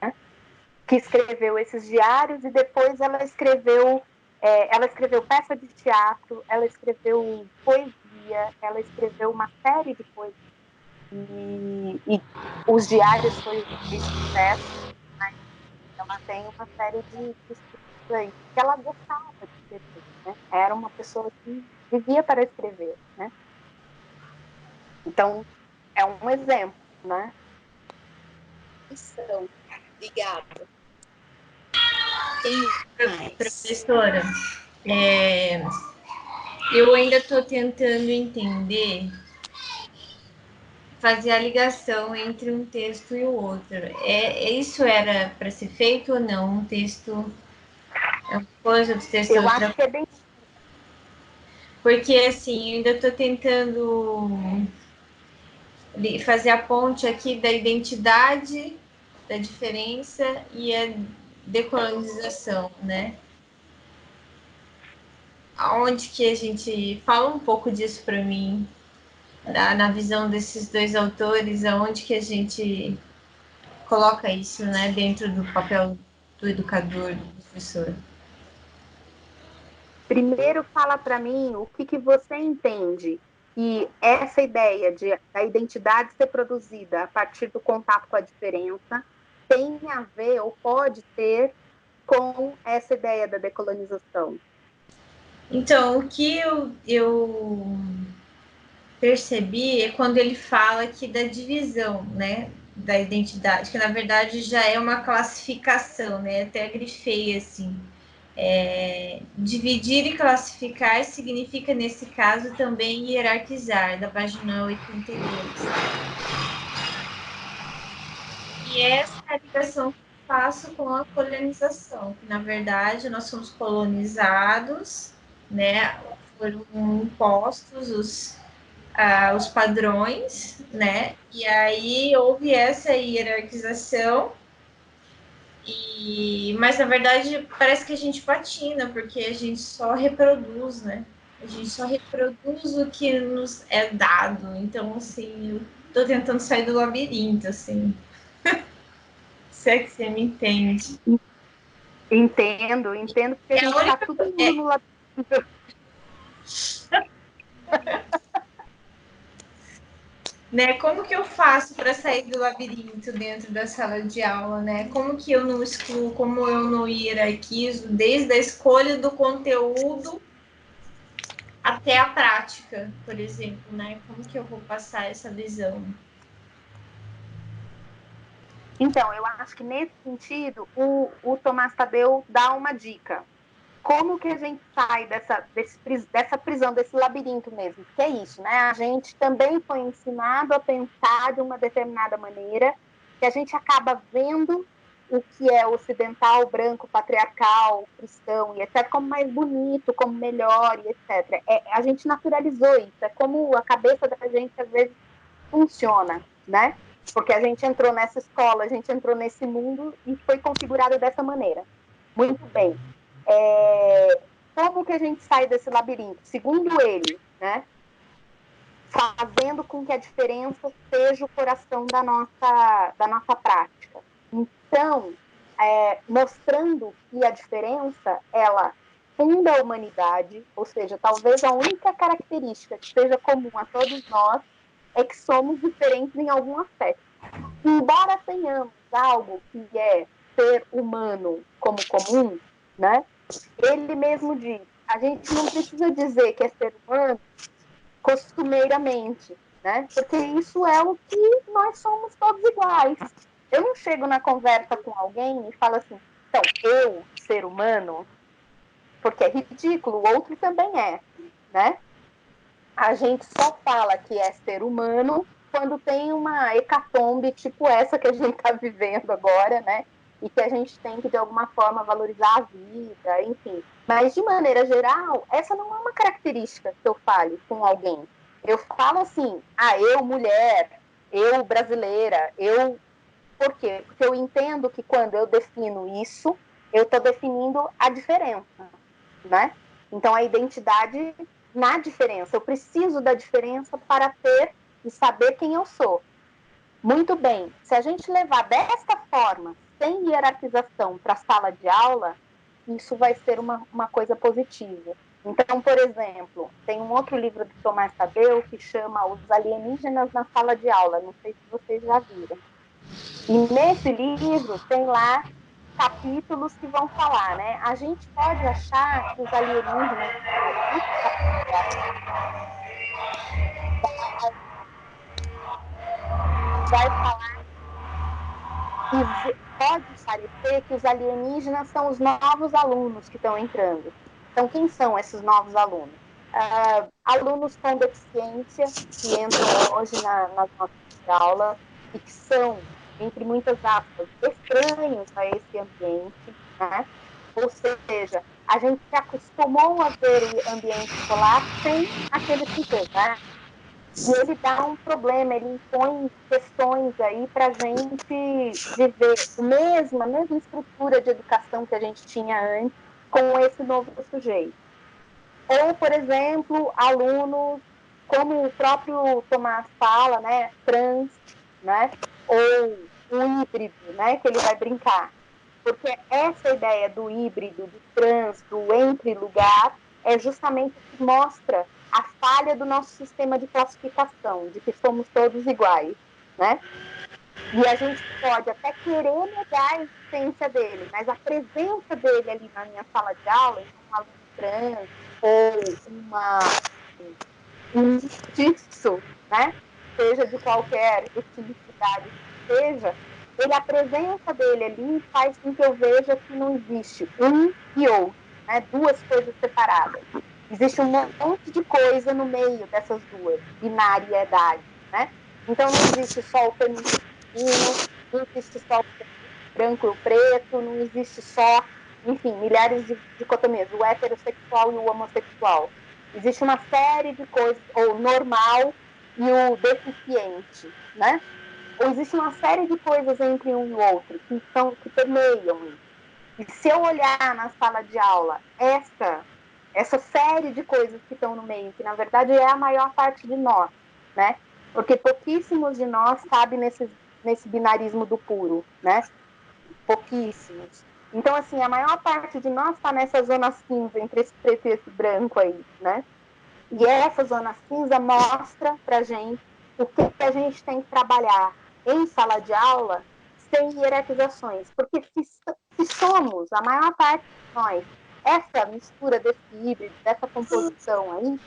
que escreveu esses diários e depois ela escreveu peça de teatro, ela escreveu poesia, ela escreveu uma série de coisas. E os diários foi um sucesso, mas ela tem uma série de escritos aí que ela gostava de escrever, né? Era uma pessoa que vivia para escrever, né? Então, é um exemplo, né? Então, obrigada. Professora, eu ainda estou tentando entender, fazer a ligação entre um texto e o outro. Isso era para ser feito ou não? Um texto é uma coisa, outro texto é outra. Acho que é bem. Porque, assim, eu ainda estou tentando fazer a ponte aqui da identidade, da diferença e a decolonização, né? Aonde que a gente fala um pouco disso para mim, na visão desses dois autores, aonde que a gente coloca isso, né, dentro do papel do educador, do professor? Primeiro, fala para mim o que você entende que essa ideia da identidade ser produzida a partir do contato com a diferença tem a ver ou pode ter com essa ideia da decolonização. Então, o que eu percebi é quando ele fala aqui da divisão, né, da identidade, que na verdade já é uma classificação, né? Até grifei assim. Dividir e classificar significa, nesse caso, também hierarquizar, da página 82. E essa é a ligação que eu faço com a colonização, que na verdade nós somos colonizados, né? Foram impostos os padrões, né? E aí houve essa hierarquização, mas na verdade parece que a gente patina, porque a gente só reproduz, né? A gente só reproduz o que nos é dado. Então, assim, eu tô tentando sair do labirinto, assim. Se é que você me entende. Entendo, porque a gente está todo mundo no labirinto. Né? Como que eu faço para sair do labirinto dentro da sala de aula, né? Como que eu não excluo, como eu não hierarquizo, desde a escolha do conteúdo até a prática, por exemplo, né? Como que eu vou passar essa visão? Então, eu acho que nesse sentido, o Tomás Tadeu dá uma dica. Como que a gente sai dessa prisão, desse labirinto mesmo? Que é isso, né? A gente também foi ensinado a pensar de uma determinada maneira, que a gente acaba vendo o que é ocidental, branco, patriarcal, cristão e etc., como mais bonito, como melhor e etc. A gente naturalizou isso, é como a cabeça da gente às vezes funciona, né? Porque a gente entrou nessa escola, a gente entrou nesse mundo e foi configurado dessa maneira. Muito bem. Como que a gente sai desse labirinto? Segundo ele, né? Fazendo com que a diferença seja o coração da nossa prática. Então, mostrando que a diferença, ela funda a humanidade, ou seja, talvez a única característica que seja comum a todos nós é que somos diferentes em algum aspecto. Embora tenhamos algo que é ser humano como comum, né? Ele mesmo diz, a gente não precisa dizer que é ser humano costumeiramente, né? Porque isso é o que nós somos todos iguais. Eu não chego na conversa com alguém e falo assim, então, eu, ser humano, porque é ridículo, o outro também é, né? A gente só fala que é ser humano quando tem uma hecatombe tipo essa que a gente está vivendo agora, né? E que a gente tem que, de alguma forma, valorizar a vida, enfim. Mas, de maneira geral, essa não é uma característica que eu fale com alguém. Eu falo assim, eu mulher, eu brasileira, eu... Por quê? Porque eu entendo que quando eu defino isso, eu estou definindo a diferença, né? Então, a identidade na diferença. Eu preciso da diferença para ter e saber quem eu sou. Muito bem, se a gente levar desta forma, sem hierarquização, para a sala de aula, isso vai ser uma coisa positiva. Então, por exemplo, tem um outro livro do Tomás Tadeu que chama Os Alienígenas na Sala de Aula, não sei se vocês já viram. E nesse livro tem lá capítulos que vão falar, né? A gente pode achar que os alienígenas vai falar que pode parecer que os alienígenas são os novos alunos que estão entrando. Então, quem são esses novos alunos? Alunos com deficiência que entram hoje nas nossas aulas e que são, entre muitas aspas, estranhos a esse ambiente, né? Ou seja, a gente se acostumou a ver o ambiente escolar sem aquele sentido, né? E ele dá um problema, ele impõe questões aí para a gente viver a mesma estrutura de educação que a gente tinha antes com esse novo sujeito. Ou, por exemplo, alunos, como o próprio Tomás fala, né, trans, né, ou o híbrido, né, que ele vai brincar. Porque essa ideia do híbrido, do trans, do entre lugar, é justamente o que mostra a falha do nosso sistema de classificação, de que somos todos iguais, né? E a gente pode até querer negar a existência dele, mas a presença dele ali na minha sala de aula, um aluno trans ou um mestiço, né? Seja de qualquer etnicidade seja, ele, a presença dele ali faz com que eu veja que não existe um e outro, né? Duas coisas separadas. Existe um monte de coisa no meio dessas duas, binariedade, né? Então não existe só o feminino, não existe só o branco e o preto, não existe só, enfim, milhares de dicotomias, o heterossexual e o homossexual. Existe uma série de coisas, ou normal e o deficiente, né? Ou existe uma série de coisas entre um e o outro que permeiam isso. E se eu olhar na sala de aula essa série de coisas que estão no meio, que na verdade é a maior parte de nós, né? Porque pouquíssimos de nós cabem nesse binarismo do puro, né? Pouquíssimos. Então, assim, a maior parte de nós está nessa zona cinza entre esse preto e esse branco aí, né? E essa zona cinza mostra para a gente o que a gente tem que trabalhar em sala de aula sem hierarquizações. Porque se somos, a maior parte de nós, essa mistura desse híbrido, dessa composição aí,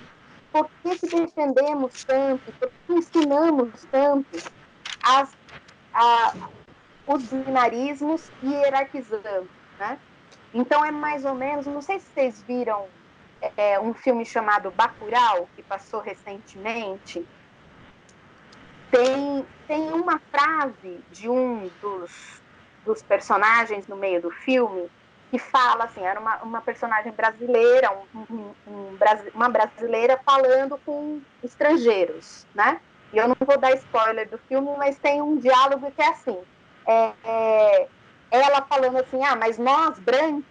por que defendemos tanto, por que ensinamos tanto os binarismos e hierarquizando, né? Então é mais ou menos, não sei se vocês viram um filme chamado Bacurau, que passou recentemente. Tem uma frase de um dos personagens no meio do filme que fala assim, era uma personagem brasileira, uma brasileira falando com estrangeiros, né? E eu não vou dar spoiler do filme, mas tem um diálogo que é assim, ela falando assim, mas nós brancos,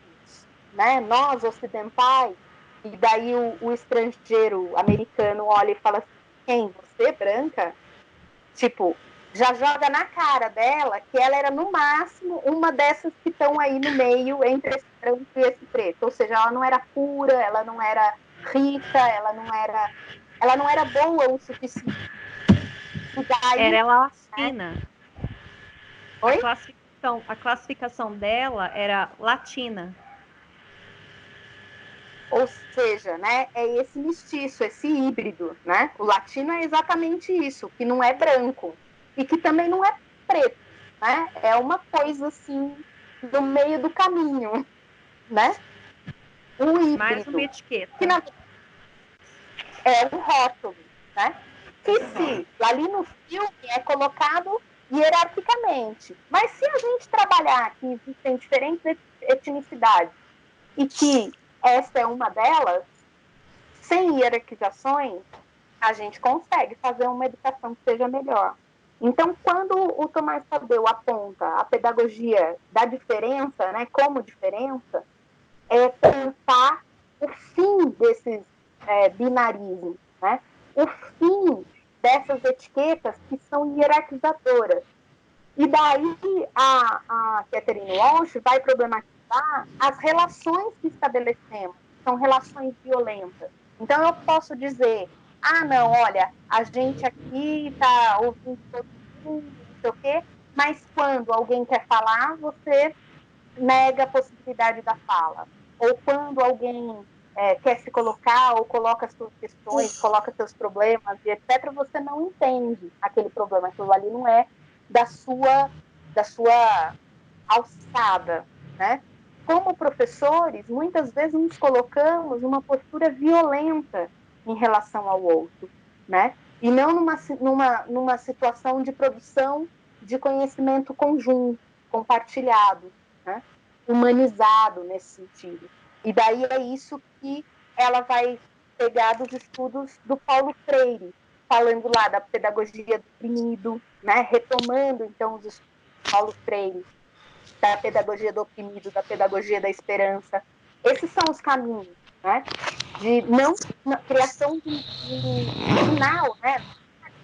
né? Nós ocidentais, e daí o estrangeiro americano olha e fala assim, quem? Você, branca? Tipo, já joga na cara dela que ela era, no máximo, uma dessas que estão aí no meio entre esse branco e esse preto. Ou seja, ela não era pura, ela não era rica, ela não era boa o suficiente. Daí, era latina. Oi? A classificação dela era latina. Ou seja, né, é esse mestiço, esse híbrido, né? O latino é exatamente isso, que não é branco e que também não é preto, né? É uma coisa assim no meio do caminho, né? Um híbrido. Mais uma etiqueta. Que é um rótulo, né? Que se ali no filme é colocado hierarquicamente. Mas se a gente trabalhar que existem diferentes etnicidades e que essa é uma delas, sem hierarquizações, a gente consegue fazer uma educação que seja melhor. Então, quando o Tomás Tadeu aponta a pedagogia da diferença, né, como diferença, é pensar o fim desses binarismos, né? O fim dessas etiquetas que são hierarquizadoras. E daí a Catherine Walsh vai problematizar as relações que estabelecemos, são relações violentas. Então eu posso dizer, não, olha, a gente aqui está ouvindo todo mundo, não sei o quê, mas quando alguém quer falar, você nega a possibilidade da fala. Ou quando alguém quer se colocar ou coloca suas questões, coloca seus problemas e etc., você não entende aquele problema, aquilo ali não é da sua alçada, né? Como professores, muitas vezes nos colocamos numa postura violenta em relação ao outro, né? E não numa situação de produção de conhecimento conjunto, compartilhado, né? Humanizado nesse sentido. E daí é isso que ela vai pegar dos estudos do Paulo Freire, falando lá da pedagogia do oprimido, né? Retomando então os estudos do Paulo Freire, da pedagogia do oprimido, da pedagogia da esperança. Esses são os caminhos, né? De criação de final, né?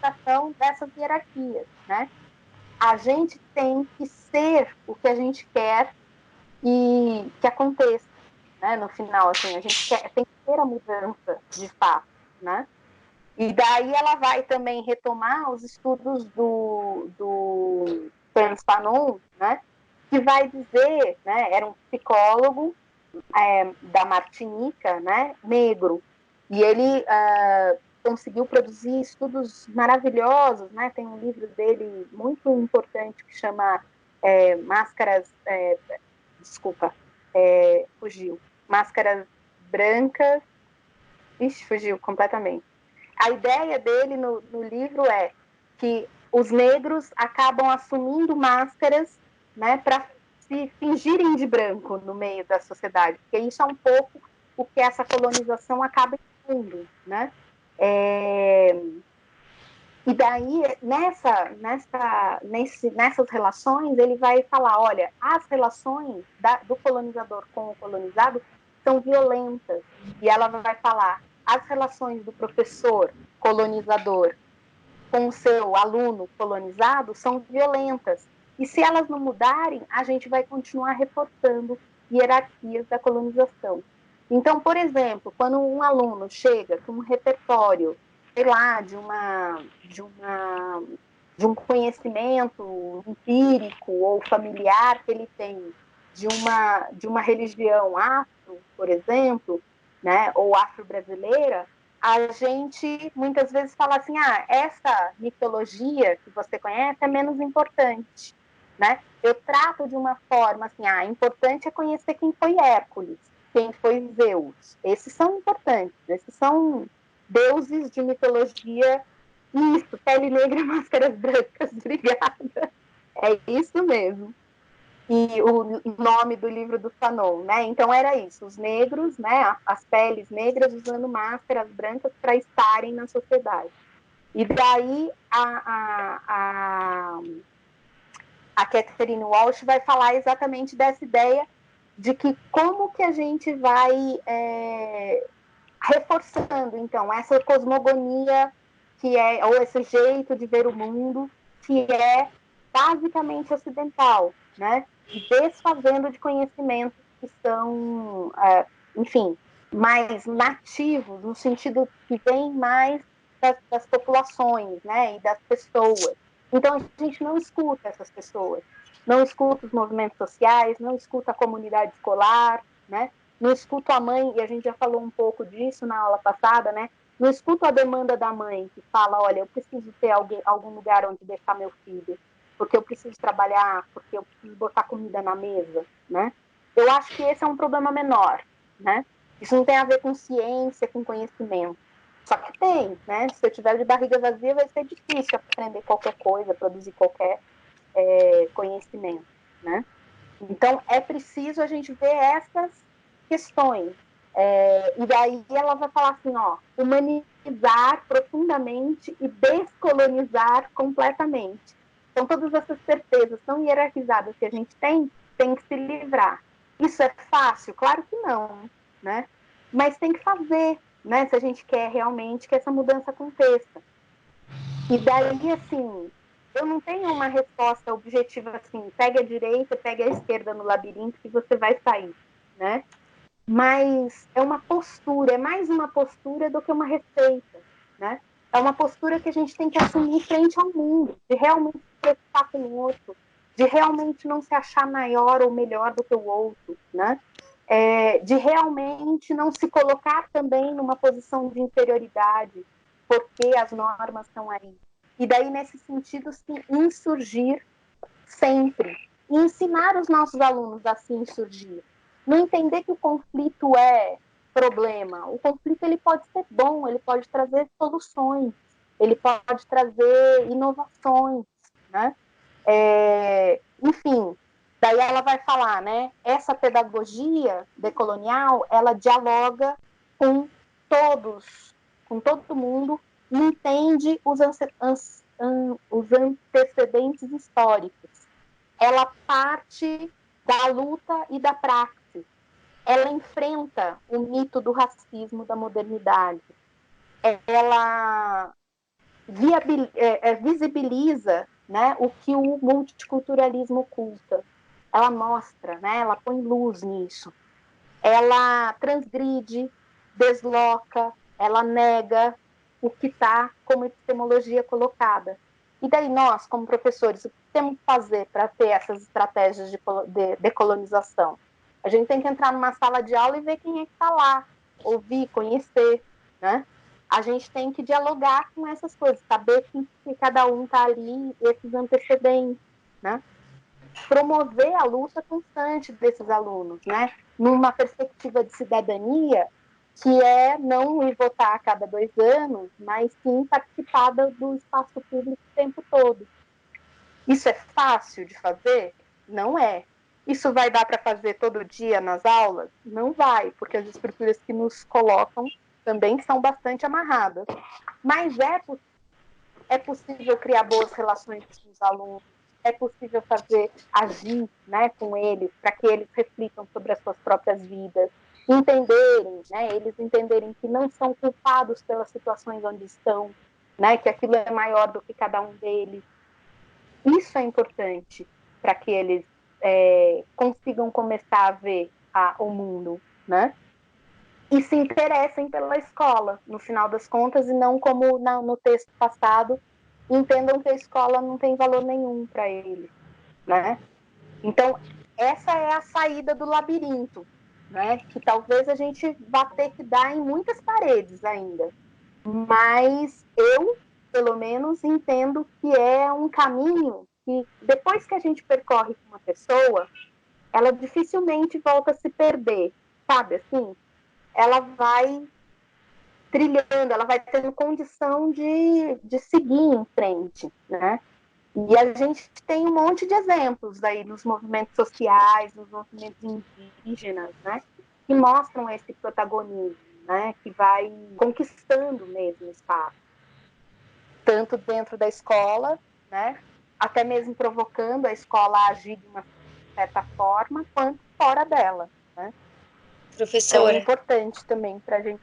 Criação dessas hierarquias, né? A gente tem que ser o que a gente quer e que aconteça, né? No final, assim, a gente tem que ter a mudança de fato, né? E daí ela vai também retomar os estudos do Frantz Fanon, né? Que vai dizer, né? Era um psicólogo da Martinica, né? Negro, e ele conseguiu produzir estudos maravilhosos, né? Tem um livro dele muito importante que chama Máscaras... fugiu. Máscaras Brancas... Ixi, fugiu completamente. A ideia dele no livro é que os negros acabam assumindo máscaras, né, para se fingirem de branco no meio da sociedade, porque isso é um pouco o que essa colonização acaba indo, né? E daí, nessas relações, ele vai falar, olha, as relações do colonizador com o colonizado são violentas. E ela vai falar, as relações do professor colonizador com o seu aluno colonizado são violentas. E se elas não mudarem, a gente vai continuar reforçando hierarquias da colonização. Então, por exemplo, quando um aluno chega com um repertório, sei lá, de um conhecimento empírico ou familiar que ele tem de uma religião afro, por exemplo, né, ou afro-brasileira, a gente muitas vezes fala assim, essa mitologia que você conhece é menos importante, né? Eu trato de uma forma assim, importante é conhecer quem foi Hércules, quem foi Zeus. Esses são importantes, esses são deuses de mitologia. Isso, pele negra, máscaras brancas, obrigada. É isso mesmo. E o nome do livro do Fanon, né? Então era isso, os negros, né? As peles negras usando máscaras brancas para estarem na sociedade. E daí a Catherine Walsh vai falar exatamente dessa ideia de que como que a gente vai reforçando, então, essa cosmogonia que ou esse jeito de ver o mundo que é basicamente ocidental, né? E desfazendo de conhecimentos que são, enfim, mais nativos, no sentido que vem mais das populações, né? E das pessoas. Então, a gente não escuta essas pessoas, não escuta os movimentos sociais, não escuta a comunidade escolar, né? Não escuto a mãe, e a gente já falou um pouco disso na aula passada, né? Não escuto a demanda da mãe que fala, olha, eu preciso ter algum lugar onde deixar meu filho, porque eu preciso trabalhar, porque eu preciso botar comida na mesa, né? Eu acho que esse é um problema menor, né? Isso não tem a ver com ciência, com conhecimento. Só que tem, né? Se eu tiver de barriga vazia, vai ser difícil aprender qualquer coisa, produzir qualquer conhecimento, né? Então, é preciso a gente ver essas questões. E daí ela vai falar assim, humanizar profundamente e descolonizar completamente. Então, todas essas certezas tão hierarquizadas que a gente tem que se livrar. Isso é fácil? Claro que não, né? Mas tem que fazer, né? Se a gente quer realmente que essa mudança aconteça. E daí, assim, eu não tenho uma resposta objetiva assim, pegue a direita, pegue a esquerda no labirinto que você vai sair, né? Mas é uma postura, é mais uma postura do que uma receita, né? É uma postura que a gente tem que assumir frente ao mundo, de realmente se preocupar com o outro, de realmente não se achar maior ou melhor do que o outro, né? De realmente não se colocar também numa posição de inferioridade, porque as normas estão aí. E daí, nesse sentido, se insurgir sempre. E ensinar os nossos alunos a se insurgir. Não entender que o conflito é problema. O conflito ele pode ser bom, ele pode trazer soluções, ele pode trazer inovações, né? Enfim, daí ela vai falar, né? Essa pedagogia decolonial, ela dialoga com todos, com todo mundo, e entende os antecedentes históricos. Ela parte da luta e da praxe. Ela enfrenta o mito do racismo da modernidade. Ela visibiliza, né, o que o multiculturalismo oculta. Ela mostra, né, ela põe luz nisso. Ela transgride, desloca, ela nega o que está como epistemologia colocada. E daí nós, como professores, o que temos que fazer para ter essas estratégias de decolonização? A gente tem que entrar numa sala de aula e ver quem é que está lá, ouvir, conhecer, né? a gente tem que dialogar com essas coisas, saber que cada um está ali, esses antecedentes, né? Promover a luta constante desses alunos, né? Numa perspectiva de cidadania, que é não ir votar a cada 2 anos, mas sim participar do espaço público o tempo todo. Isso é fácil de fazer? Não é. Isso vai dar para fazer todo dia nas aulas? Não vai, porque as estruturas que nos colocam também são bastante amarradas. Mas é possível criar boas relações com os alunos, é possível agir, né, com eles, para que eles reflitam sobre as suas próprias vidas, entenderem, né, eles entenderem que não são culpados pelas situações onde estão, né, que aquilo é maior do que cada um deles. Isso é importante para que eles consigam começar a ver o mundo, né? E se interessem pela escola, no final das contas, e não como no texto passado, entendam que a escola não tem valor nenhum para eles, né? Então, essa é a saída do labirinto, né? Que talvez a gente vá ter que dar em muitas paredes ainda. Mas eu, pelo menos, entendo que é um caminho que, depois que a gente percorre com uma pessoa, ela dificilmente volta a se perder, sabe? Assim, ela vai trilhando, ela vai tendo condição de seguir em frente, né? E a gente tem um monte de exemplos aí nos movimentos sociais, nos movimentos indígenas, né? Que mostram esse protagonismo, né? Que vai conquistando mesmo espaço. Tanto dentro da escola, né? Até mesmo provocando a escola a agir de uma certa forma, quanto fora dela, né? Então é Professora, importante também para a gente...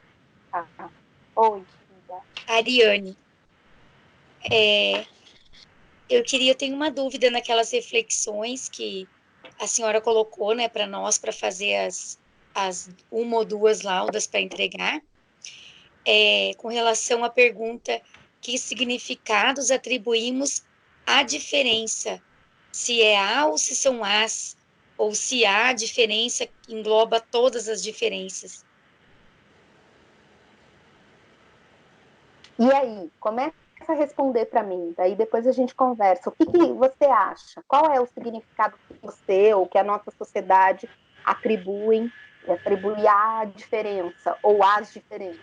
Oi, Cida. Ariane, eu tenho uma dúvida naquelas reflexões que a senhora colocou, né, para nós, para fazer as uma ou duas laudas para entregar, com relação à pergunta: que significados atribuímos à diferença? Se é A ou se são As, ou se há diferença engloba todas as diferenças. E aí, começa a responder para mim, daí depois a gente conversa. O que você acha? Qual é o significado que você ou que a nossa sociedade atribui à diferença ou às diferenças?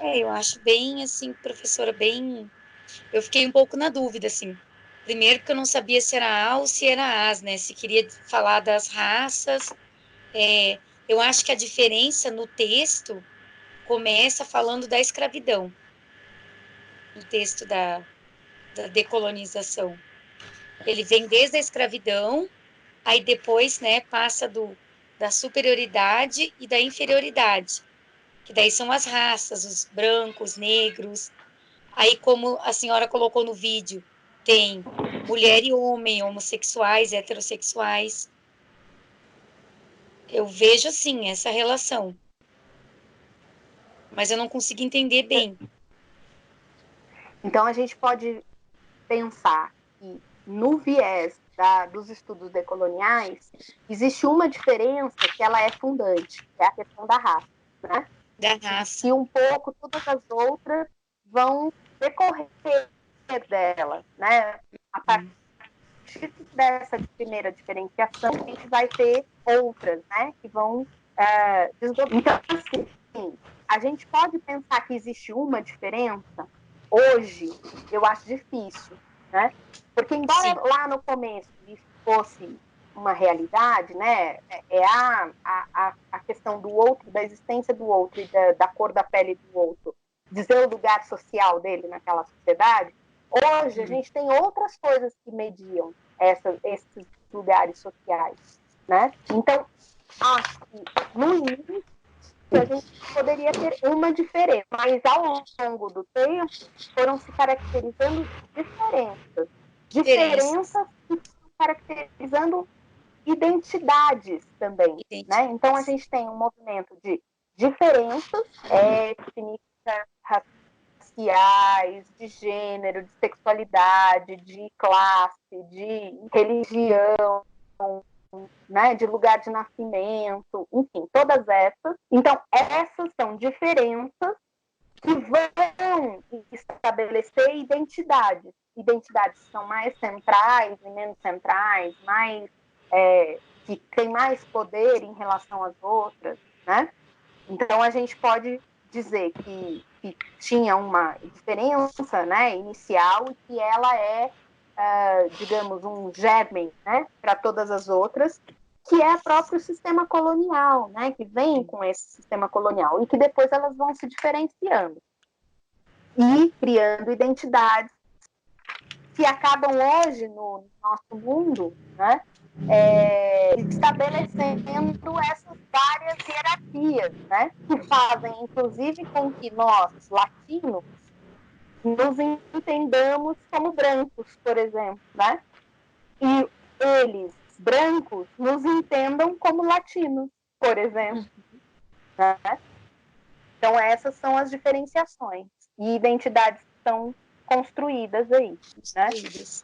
Eu acho bem, assim, professora, bem... Eu fiquei um pouco na dúvida, assim. Primeiro porque eu não sabia se era A ou se era As, né? Se queria falar das raças. Eu acho que a diferença no texto começa falando da escravidão. No texto da decolonização. Ele vem desde a escravidão, aí depois, né, passa da superioridade e da inferioridade. Que daí são as raças, os brancos, negros. Aí, como a senhora colocou no vídeo, tem mulher e homem, homossexuais, heterossexuais. Eu vejo, assim, essa relação. Mas eu não consigo entender bem. Então, a gente pode pensar que, no viés dos estudos decoloniais, existe uma diferença que ela é fundante, que é a questão da raça, né? Da raça. E um pouco todas as outras vão decorrer dela, né? A partir dessa primeira diferenciação, a gente vai ter outras, né? Que vão desdobrar. Então, assim, a gente pode pensar que existe uma diferença. Hoje, eu acho difícil, né? Porque embora lá no começo isso fosse uma realidade, né? A questão do outro, da existência do outro e da cor da pele do outro, dizer o lugar social dele naquela sociedade. Hoje a gente tem outras coisas que mediam esses lugares sociais, né? Então, acho que no início a gente poderia ter uma diferença, mas ao longo do tempo foram se caracterizando diferenças que foram caracterizando identidades também, né? Então a gente tem um movimento de diferenças étnicas, raciais, de gênero, de sexualidade, de classe, de religião, né, de lugar de nascimento, enfim, todas essas. Então, essas são diferenças que vão estabelecer identidades. Identidades que são mais centrais e menos centrais, mais, que têm mais poder em relação às outras, né? Então, a gente pode dizer que tinha uma diferença, né, inicial e que ela é, digamos, um germen, né, para todas as outras, que é o próprio sistema colonial, né, que vem com esse sistema colonial, e que depois elas vão se diferenciando e criando identidades que acabam hoje no nosso mundo, né, estabelecendo essas várias hierarquias, né, que fazem, inclusive, com que nós, latinos, nos entendamos como brancos, por exemplo, né, e eles, brancos, nos entendam como latinos, por exemplo, né? Então, essas são as diferenciações e identidades que são construídas aí, né?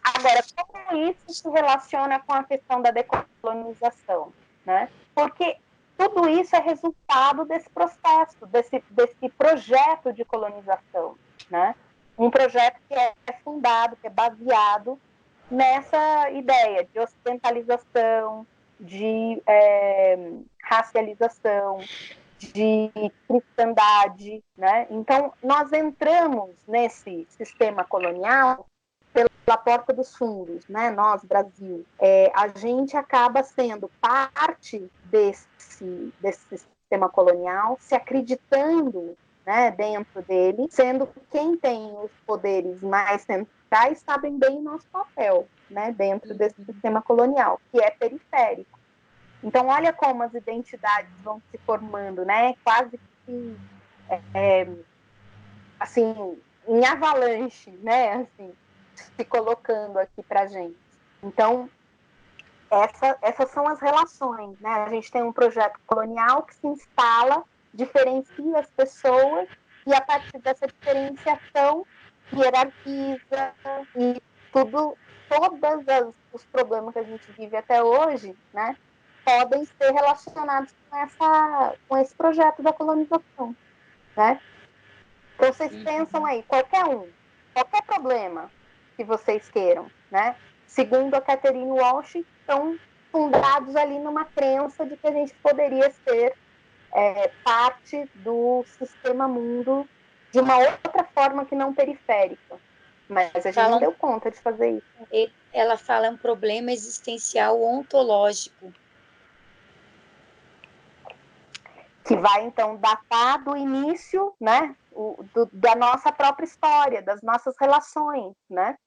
Agora, como isso se relaciona com a questão da decolonização, né? Porque tudo isso é resultado desse processo, desse projeto de colonização, né? Um projeto que é fundado, que é baseado nessa ideia de ocidentalização, de racialização, de cristandade, né? Então, nós entramos nesse sistema colonial pela porta dos fundos, né? Nós, Brasil, a gente acaba sendo parte desse sistema colonial, se acreditando, né, dentro dele, sendo quem tem os poderes mais centrais sabem bem o nosso papel, né, dentro desse sistema colonial, que é periférico. Então, olha como as identidades vão se formando, né? Quase que, assim, em avalanche, né? Assim, se colocando aqui para gente. Então, essas são as relações, né? A gente tem um projeto colonial que se instala, diferencia as pessoas e, a partir dessa diferenciação, hierarquiza e todos os problemas que a gente vive até hoje, né? Podem ser relacionados com esse projeto da colonização, né? Então, vocês pensam aí, qualquer problema que vocês queiram, né? Segundo a Catherine Walsh, estão fundados ali numa crença de que a gente poderia ser parte do sistema mundo de uma outra forma que não periférica. Mas a gente não deu conta de fazer isso. Ela fala um problema existencial ontológico. Que vai, então, datar do início, né, da nossa própria história, das nossas relações, né?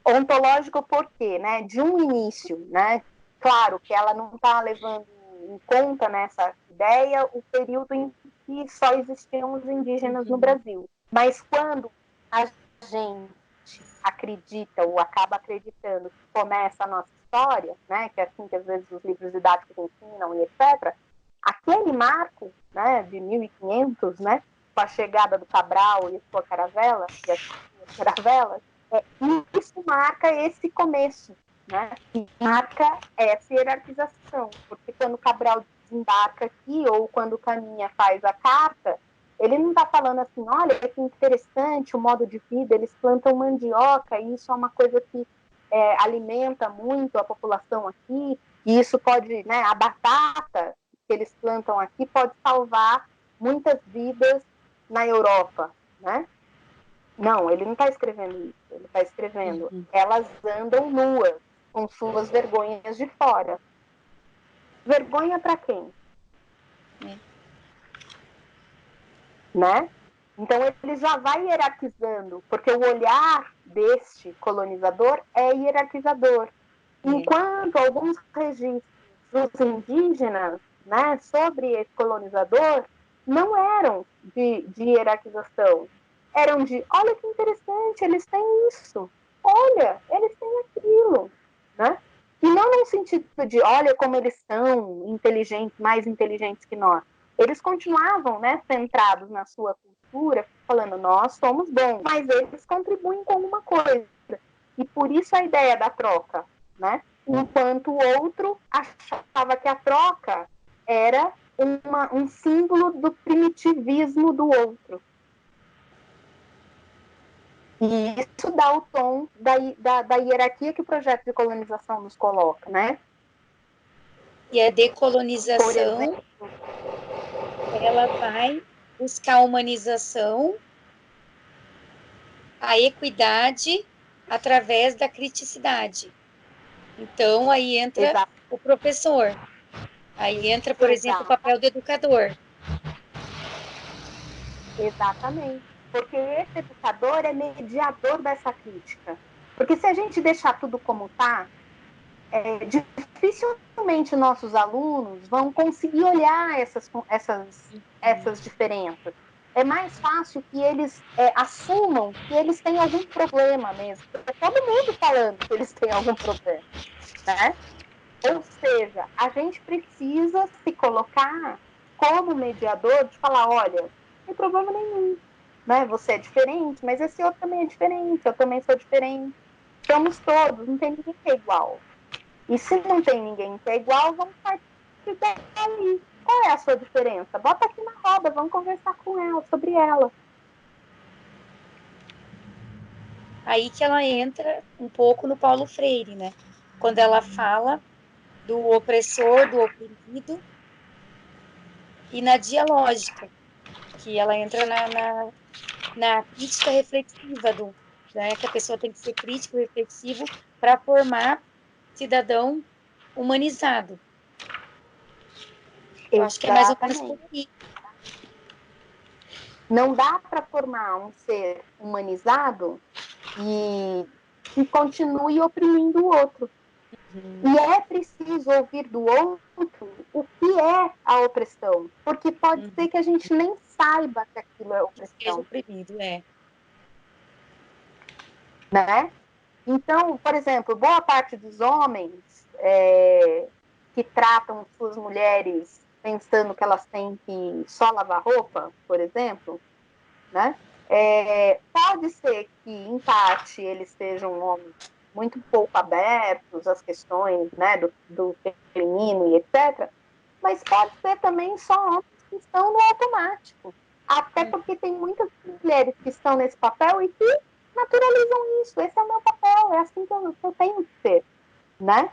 Ontológico por quê? Né? De um início, né? Claro que ela não está levando em conta nessa ideia o período em que só existiam os indígenas no Brasil. Mas quando a gente acredita ou acaba acreditando que começa a nossa história, né, que é assim que às vezes os livros didáticos ensinam e etc., aquele marco, né, de 1500, né, com a chegada do Cabral e a sua caravela, e as caravelas, isso marca esse começo, né, e marca essa hierarquização, porque quando o Cabral desembarca aqui, ou quando o Caminha faz a carta, ele não está falando assim, olha, que interessante o modo de vida, eles plantam mandioca, e isso é uma coisa que alimenta muito a população aqui, e isso pode, né, a batata que eles plantam aqui pode salvar muitas vidas na Europa, né? Não, ele não está escrevendo isso, ele está escrevendo, elas andam nuas, com suas vergonhas de fora. Vergonha para quem? Né? Então ele já vai hierarquizando, porque o olhar deste colonizador é hierarquizador. Enquanto alguns registros dos indígenas, né, sobre esse colonizador não eram de hierarquização, eram de, olha que interessante, eles têm isso, olha, eles têm aquilo, né? E não no sentido de, olha como eles são inteligentes, mais inteligentes que nós. Eles continuavam, né, centrados na sua cultura, falando, nós somos bons, mas eles contribuem com alguma coisa. E por isso a ideia da troca, né? enquanto o outro achava que a troca era um símbolo do primitivismo do outro. E isso dá o tom da hierarquia que o projeto de colonização nos coloca, né? E a decolonização, ela vai buscar a humanização, a equidade, através da criticidade. Então, aí entra o professor. Aí entra, por exemplo, o papel do educador. Exatamente. Porque esse educador é mediador dessa crítica. Porque se a gente deixar tudo como está, dificilmente nossos alunos vão conseguir olhar essas diferenças. É mais fácil que eles assumam que eles têm algum problema mesmo. É todo mundo falando que eles têm algum problema, né? Ou seja, a gente precisa se colocar como mediador de falar, olha, não tem problema nenhum, né? Você é diferente, mas esse outro também é diferente, eu também sou diferente. Somos todos, não tem ninguém que é igual. E se não tem ninguém que é igual, vamos partir daí. Qual é a sua diferença? Bota aqui na roda, vamos conversar com ela, sobre ela. Aí que ela entra um pouco no Paulo Freire, né? Quando ela fala do opressor, do oprimido, e na dialógica, que ela entra na crítica reflexiva, né? Que a pessoa tem que ser crítico, reflexivo, para formar cidadão humanizado. Eu acho que é mais ou menos por aí. Não dá para formar um ser humanizado e continue oprimindo o outro. E é preciso ouvir do outro o que é a opressão, porque pode ser que a gente nem saiba que aquilo é opressão. Seja oprimido, Né? Então, por exemplo, boa parte dos homens que tratam suas mulheres pensando que elas têm que só lavar roupa, por exemplo, né? Pode ser que, em parte, eles sejam homens muito pouco abertos às questões, né, do feminino e etc., mas pode ser também só homens que estão no automático. Até porque tem muitas mulheres que estão nesse papel e que naturalizam isso. Esse é o meu papel, é assim que eu tenho que ser, né?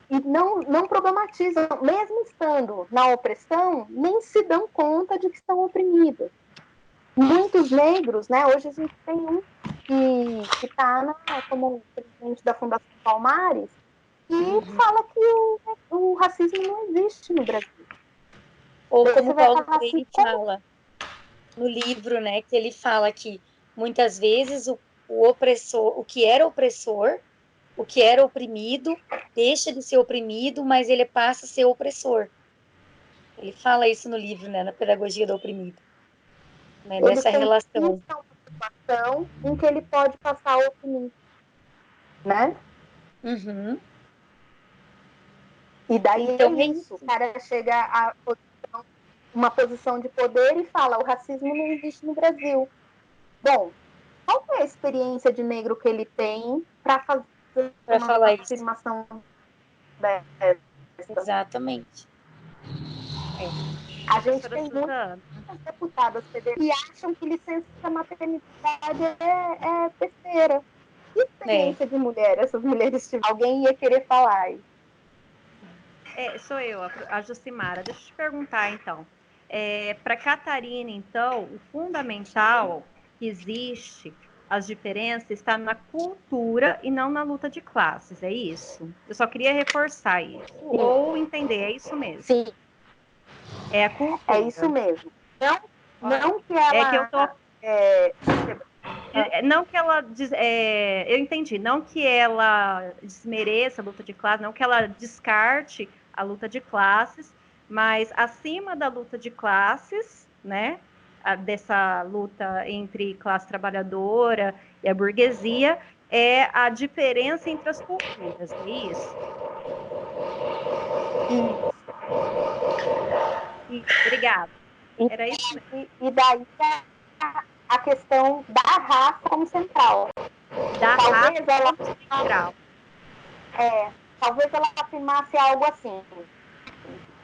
E não problematizam, mesmo estando na opressão, nem se dão conta de que estão oprimidas. Muitos negros, né? Hoje a gente tem um que está como presidente da Fundação Palmares e fala que o racismo não existe no Brasil. Ou como Paulo Freire fala no livro, né? Que ele fala que muitas vezes o opressor, o que era opressor, o que era oprimido, deixa de ser oprimido, mas ele passa a ser opressor. Ele fala isso no livro, né? Na Pedagogia do Oprimido. Né, dessa relação. Uma situação em que ele pode passar a oprimir, né? E daí então, é isso. O cara chega a uma posição de poder e fala, o racismo não existe no Brasil. Bom, qual é a experiência de negro que ele tem para fazer uma afirmação dessa? Exatamente. A gente tem muitas deputadas federais que acham que licença maternidade é besteira. Que experiência de mulher essas mulheres tiveram? Alguém ia querer falar aí. Sou eu, a Jucimara. Deixa eu te perguntar, então. Para Catarina, então, o fundamental que existe, as diferenças, está na cultura e não na luta de classes, é isso? Eu só queria reforçar isso. Sim. Ou entender, é isso mesmo? Sim. É a cultura. É isso mesmo. Não que ela... É que eu tô... Não que ela... eu entendi. Não que ela desmereça a luta de classes, não que ela descarte a luta de classes, mas acima da luta de classes, né? Dessa luta entre classe trabalhadora e a burguesia, é a diferença entre as culturas, é isso? Obrigada. Era isso mesmo. E daí a questão da raça como central. Da raça como central. talvez ela afirmasse algo assim.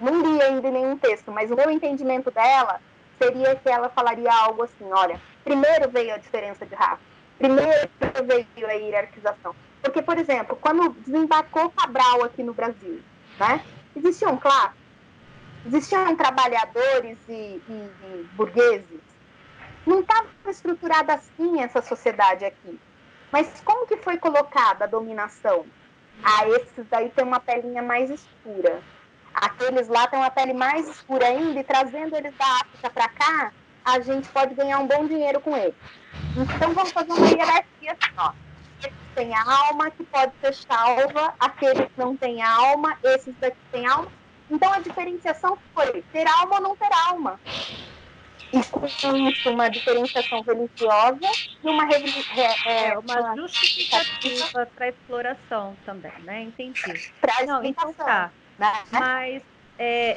Não li ainda nenhum texto, mas o meu entendimento dela seria que ela falaria algo assim, olha, primeiro veio a diferença de raça, primeiro veio a hierarquização. Porque, por exemplo, quando desembarcou Cabral aqui no Brasil, né, existiam classes, existiam trabalhadores e burgueses. Não estava estruturada assim essa sociedade aqui. Mas como que foi colocada a dominação? Esses daí tem uma pelinha mais escura. Aqueles lá têm uma pele mais escura ainda, e trazendo eles da África para cá, a gente pode ganhar um bom dinheiro com eles. Então vamos fazer uma hierarquia assim, ó. Eles têm alma, que pode ser salva, aqueles que não têm alma, esses daqui têm alma. Então a diferenciação foi ter alma ou não ter alma. E com isso, uma diferenciação religiosa e uma justificativa para exploração também, né? Entendi. Não, então tá. Né? Mas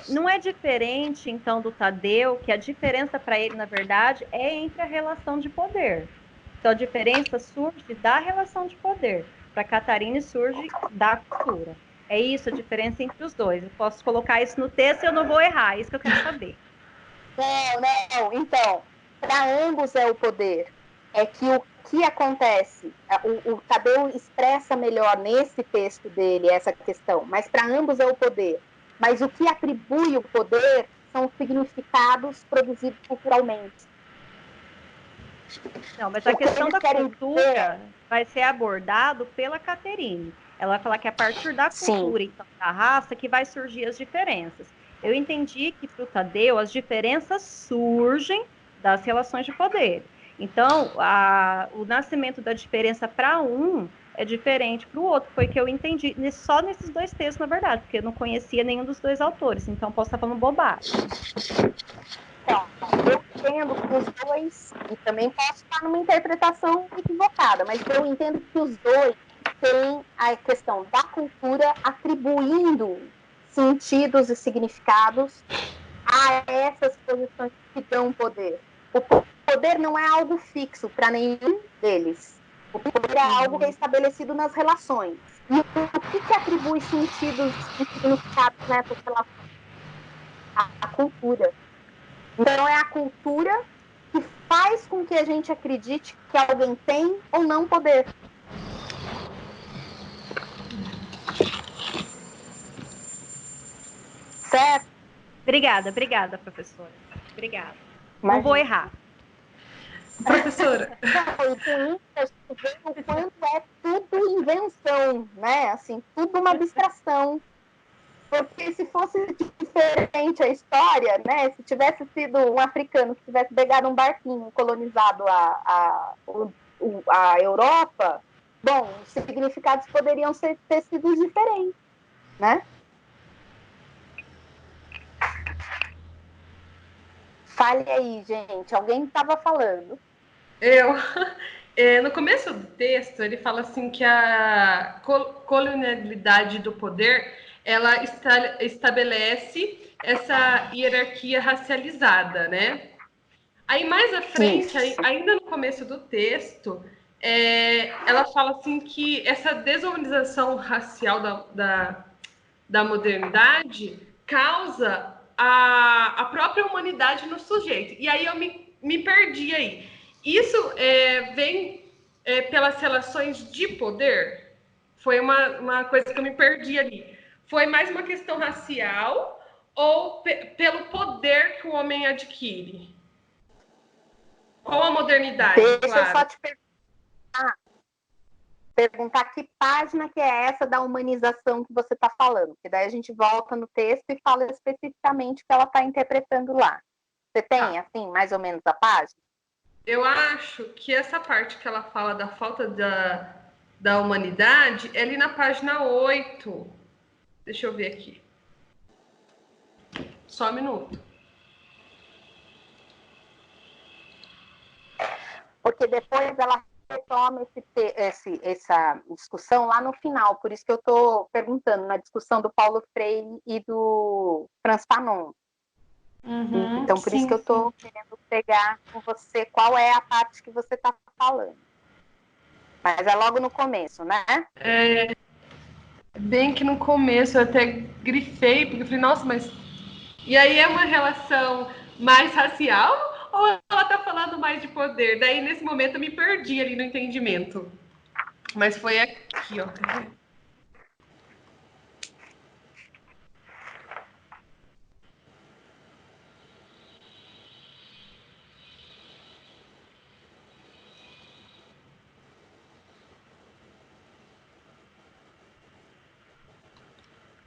não é diferente, então, do Tadeu, que a diferença para ele, na verdade, é entre a relação de poder. Então, a diferença surge da relação de poder. Para Catarina, surge da cultura. É isso a diferença entre os dois. Eu posso colocar isso no texto e eu não vou errar. É isso que eu quero saber. Não. Então, para ambos é o poder. É que o que acontece, o Tadeu expressa melhor nesse texto dele essa questão, mas para ambos é o poder. Mas o que atribui o poder são os significados produzidos culturalmente. Não, mas a questão da cultura vai ser abordado pela Caterine. Ela vai falar que é a partir da cultura, então, da raça, que vai surgir as diferenças. Eu entendi que para o Tadeu as diferenças surgem das relações de poder. Então, o nascimento da diferença para um é diferente para o outro. Foi o que eu entendi só nesses dois textos, na verdade, porque eu não conhecia nenhum dos dois autores, então posso estar falando bobagem. Então, eu entendo que os dois, e também posso estar numa interpretação equivocada, mas eu entendo que os dois têm a questão da cultura atribuindo sentidos e significados a essas posições que dão poder. O poder não é algo fixo para nenhum deles. O poder é algo que é estabelecido nas relações. E o que atribui sentidos e significados nessas relações? A cultura. Então, é a cultura que faz com que a gente acredite que alguém tem ou não poder. Certo? Obrigada, professora. Obrigada. Mas não vou errar. Professora. O quanto é tudo invenção, né? Assim, tudo uma abstração. Porque se fosse diferente a história, né? Se tivesse sido um africano que tivesse pegado um barquinho colonizado a Europa, bom, os significados poderiam ter sido diferentes, né? Fale aí, gente. Alguém estava falando. No começo do texto, ele fala assim que a colonialidade do poder, ela estabelece essa hierarquia racializada, né? Aí, mais à frente, ainda no começo do texto, ela fala assim que essa desumanização racial da modernidade causa a própria humanidade no sujeito. E aí eu me perdi aí. Isso vem pelas relações de poder? Foi uma coisa que eu me perdi ali. Foi mais uma questão racial ou pelo poder que o homem adquire? Com a modernidade, Deixa eu só te perguntar que página que é essa da humanização que você está falando, porque daí a gente volta no texto e fala especificamente o que ela está interpretando lá. Você tem, assim, mais ou menos a página? Eu acho que essa parte que ela fala da falta da humanidade é ali na página 8. Deixa eu ver aqui. Só um minuto. Porque depois ela retoma essa discussão lá no final, por isso que eu estou perguntando, na discussão do Paulo Freire e do Franz Fanon. Então, por isso que eu estou querendo pegar com você qual é a parte que você está falando. Mas é logo no começo, né? Bem que no começo eu até grifei, porque eu falei, nossa, mas... E aí é uma relação mais racial ou ela tá falando mais de poder? Daí, nesse momento, eu me perdi ali no entendimento. Mas foi aqui, ó.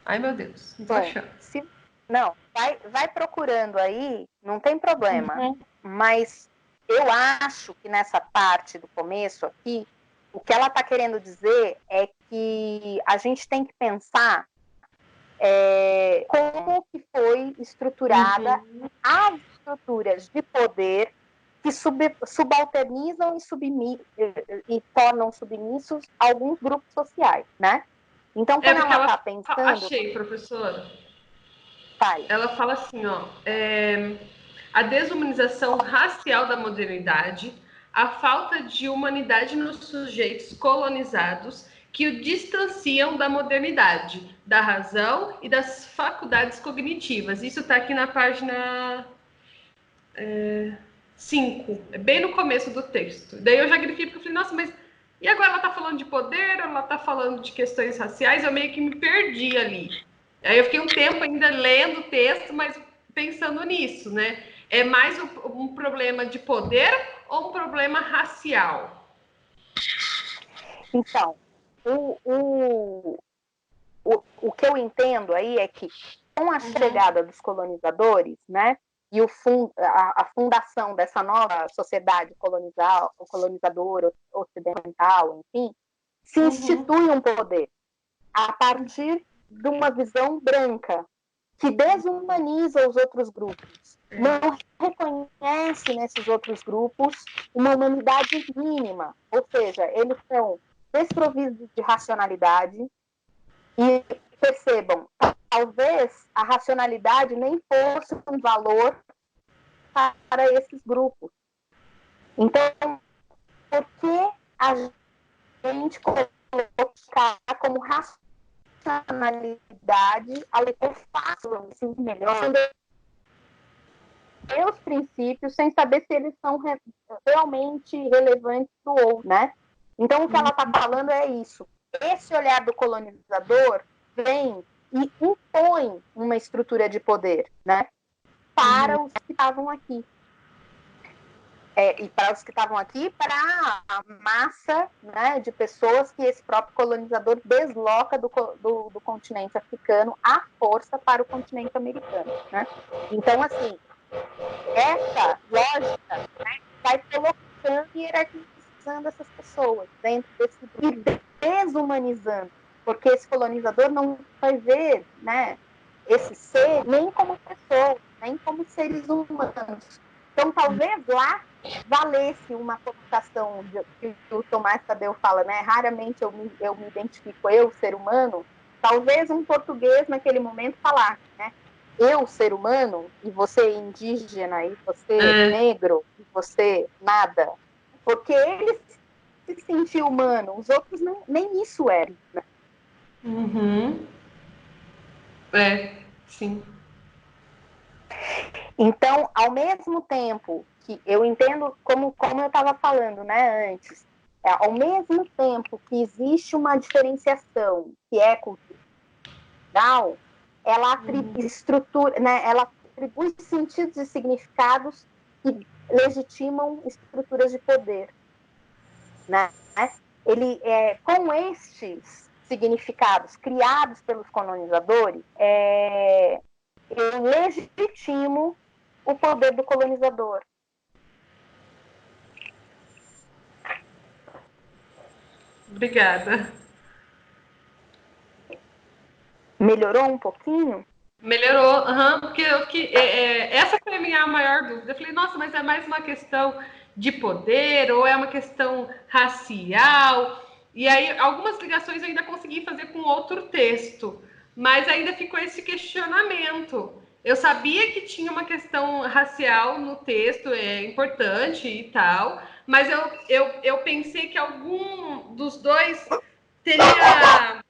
Ai, meu Deus, não tô achando. Não, vai procurando aí, não tem problema. Uhum. Mas eu acho que nessa parte do começo aqui, o que ela está querendo dizer é que a gente tem que pensar como que foi estruturada as estruturas de poder que subalternizam e tornam submissos alguns grupos sociais, né? Então, quando ela está pensando... Achei, professora. Fale. Ela fala assim, ó, a desumanização racial da modernidade, a falta de humanidade nos sujeitos colonizados que o distanciam da modernidade, da razão e das faculdades cognitivas. Isso está aqui na página 5, é bem no começo do texto. Daí eu já grifei porque eu falei, nossa, mas e agora ela está falando de poder, ela está falando de questões raciais, eu meio que me perdi ali. Aí eu fiquei um tempo ainda lendo o texto, mas pensando nisso, né? É mais um problema de poder ou um problema racial? Então, o que eu entendo aí é que com a chegada dos colonizadores, né, e a fundação dessa nova sociedade colonizadora, ocidental, enfim, se institui um poder a partir de uma visão branca que desumaniza os outros grupos, não reconhece nesses outros grupos uma humanidade mínima, ou seja, eles são desprovidos de racionalidade e percebam, talvez a racionalidade nem fosse um valor para esses grupos. Então, por que a gente colocar como racionalidade algo que eu faço, eu me sinto melhor, meus princípios sem saber se eles são realmente relevantes para o outro, né? Então, o que ela está falando é isso. Esse olhar do colonizador vem e impõe uma estrutura de poder, né? Para os que estavam aqui. E para os que estavam aqui, para a massa, né, de pessoas que esse próprio colonizador desloca do continente africano à força para o continente americano, né? Então, assim, essa lógica, né, vai colocando e hierarquizando essas pessoas dentro desse grupo e desumanizando, porque esse colonizador não vai ver, né, esse ser nem como pessoa, nem como seres humanos. Então, talvez lá valesse uma colocação que o Tomás Tadeu fala, né? Raramente eu me identifico, eu, ser humano. Talvez um português, naquele momento, falar, né? Eu, ser humano, e você indígena, e você negro, e você nada. Porque ele se sentia humano, os outros nem isso eram. Né? Sim. Então, ao mesmo tempo que eu entendo, como eu estava falando, né, antes, ao mesmo tempo que existe uma diferenciação que é cultural, ela estrutura, né, ela atribui sentidos e significados que legitimam estruturas de poder, né? Ele, com estes significados criados pelos colonizadores, eu legitimo o poder do colonizador. Obrigada. Melhorou um pouquinho? Melhorou, porque essa foi a minha maior dúvida. Eu falei, nossa, mas é mais uma questão de poder ou é uma questão racial? E aí, algumas ligações eu ainda consegui fazer com outro texto, mas ainda ficou esse questionamento. Eu sabia que tinha uma questão racial no texto, é importante e tal, mas eu pensei que algum dos dois teria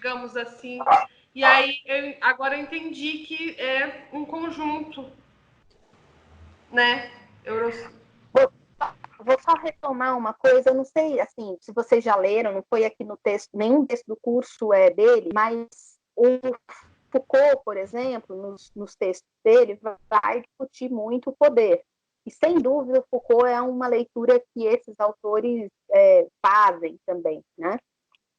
digamos assim. E aí, agora eu entendi que é um conjunto, né? Vou só retomar uma coisa, eu não sei, assim, se vocês já leram, não foi aqui no texto, nenhum texto do curso é dele, mas o Foucault, por exemplo, nos textos dele, vai discutir muito o poder. E, sem dúvida, Foucault é uma leitura que esses autores fazem também, né?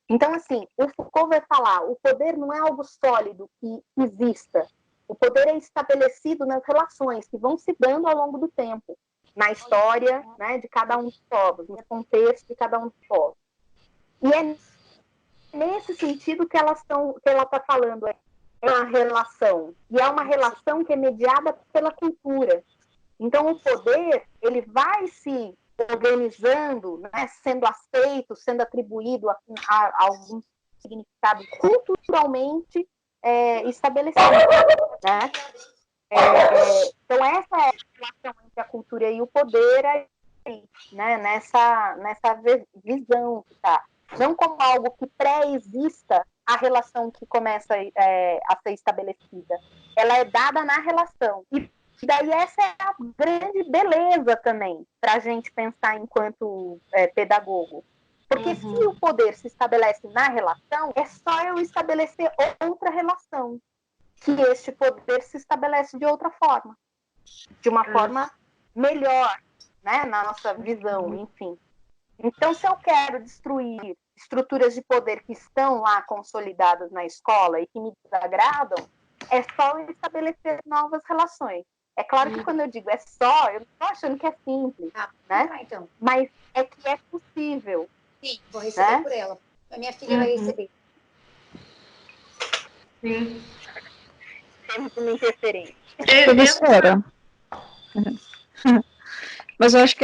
Então, assim, o Foucault vai falar, o poder não é algo sólido que exista. O poder é estabelecido nas relações que vão se dando ao longo do tempo, na história, né, de cada um dos povos, no contexto de cada um dos povos. E é nesse sentido que ela está falando, é uma relação. E é uma relação que é mediada pela cultura. Então, o poder, ele vai se organizando, né, sendo aceito, sendo atribuído a algum significado culturalmente estabelecido, né? Então, essa é a relação entre a cultura e o poder, né, nessa visão que tá. Não como algo que pré-exista a relação que começa a ser estabelecida. Ela é dada na relação. E daí essa é a grande beleza também para a gente pensar enquanto pedagogo. Porque se o poder se estabelece na relação, é só eu estabelecer outra relação, que este poder se estabelece de outra forma, de uma forma melhor, né, na nossa visão, enfim. Então, se eu quero destruir estruturas de poder que estão lá consolidadas na escola e que me desagradam, é só eu estabelecer novas relações. É claro que quando eu digo é só, eu não estou achando que é simples, né? Então. Mas é que é possível. Sim, vou receber, né? Por ela. A minha filha vai receber. Sim. Temos uma interferência. Professora. Mas eu acho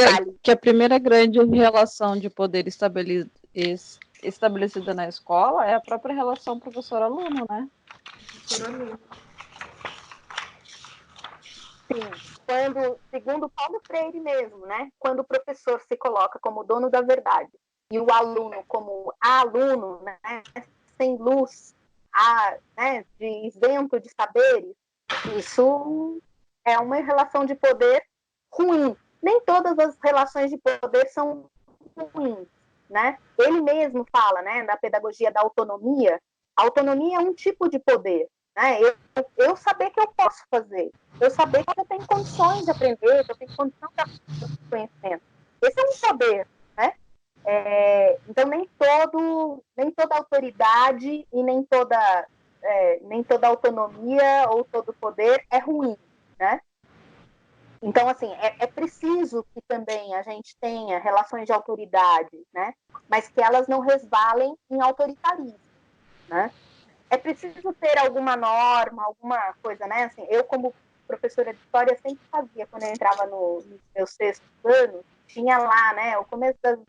que a primeira grande relação de poder estabelecida na escola é a própria relação professor-aluno, né? Sim. Segundo Paulo Freire mesmo, né? Quando o professor se coloca como dono da verdade e o aluno como aluno, né? Sem luz, né? Isento de saberes, isso é uma relação de poder ruim. Nem todas as relações de poder são ruins, né? Ele mesmo fala, né, da pedagogia da autonomia. A autonomia é um tipo de poder, né? Eu saber que eu posso fazer, eu saber que eu tenho condições de aprender, que eu tenho condição de aprender conhecimento. Esse é um poder, né? Então nem toda autoridade e nem toda autonomia ou todo poder é ruim, né? Então, assim, é preciso que também a gente tenha relações de autoridade, né? Mas que elas não resvalem em autoritarismo, né? É preciso ter alguma norma, alguma coisa, né? Assim, eu, como professora de história, sempre fazia, quando eu entrava nos meus 6º anos, tinha lá, né, o começo das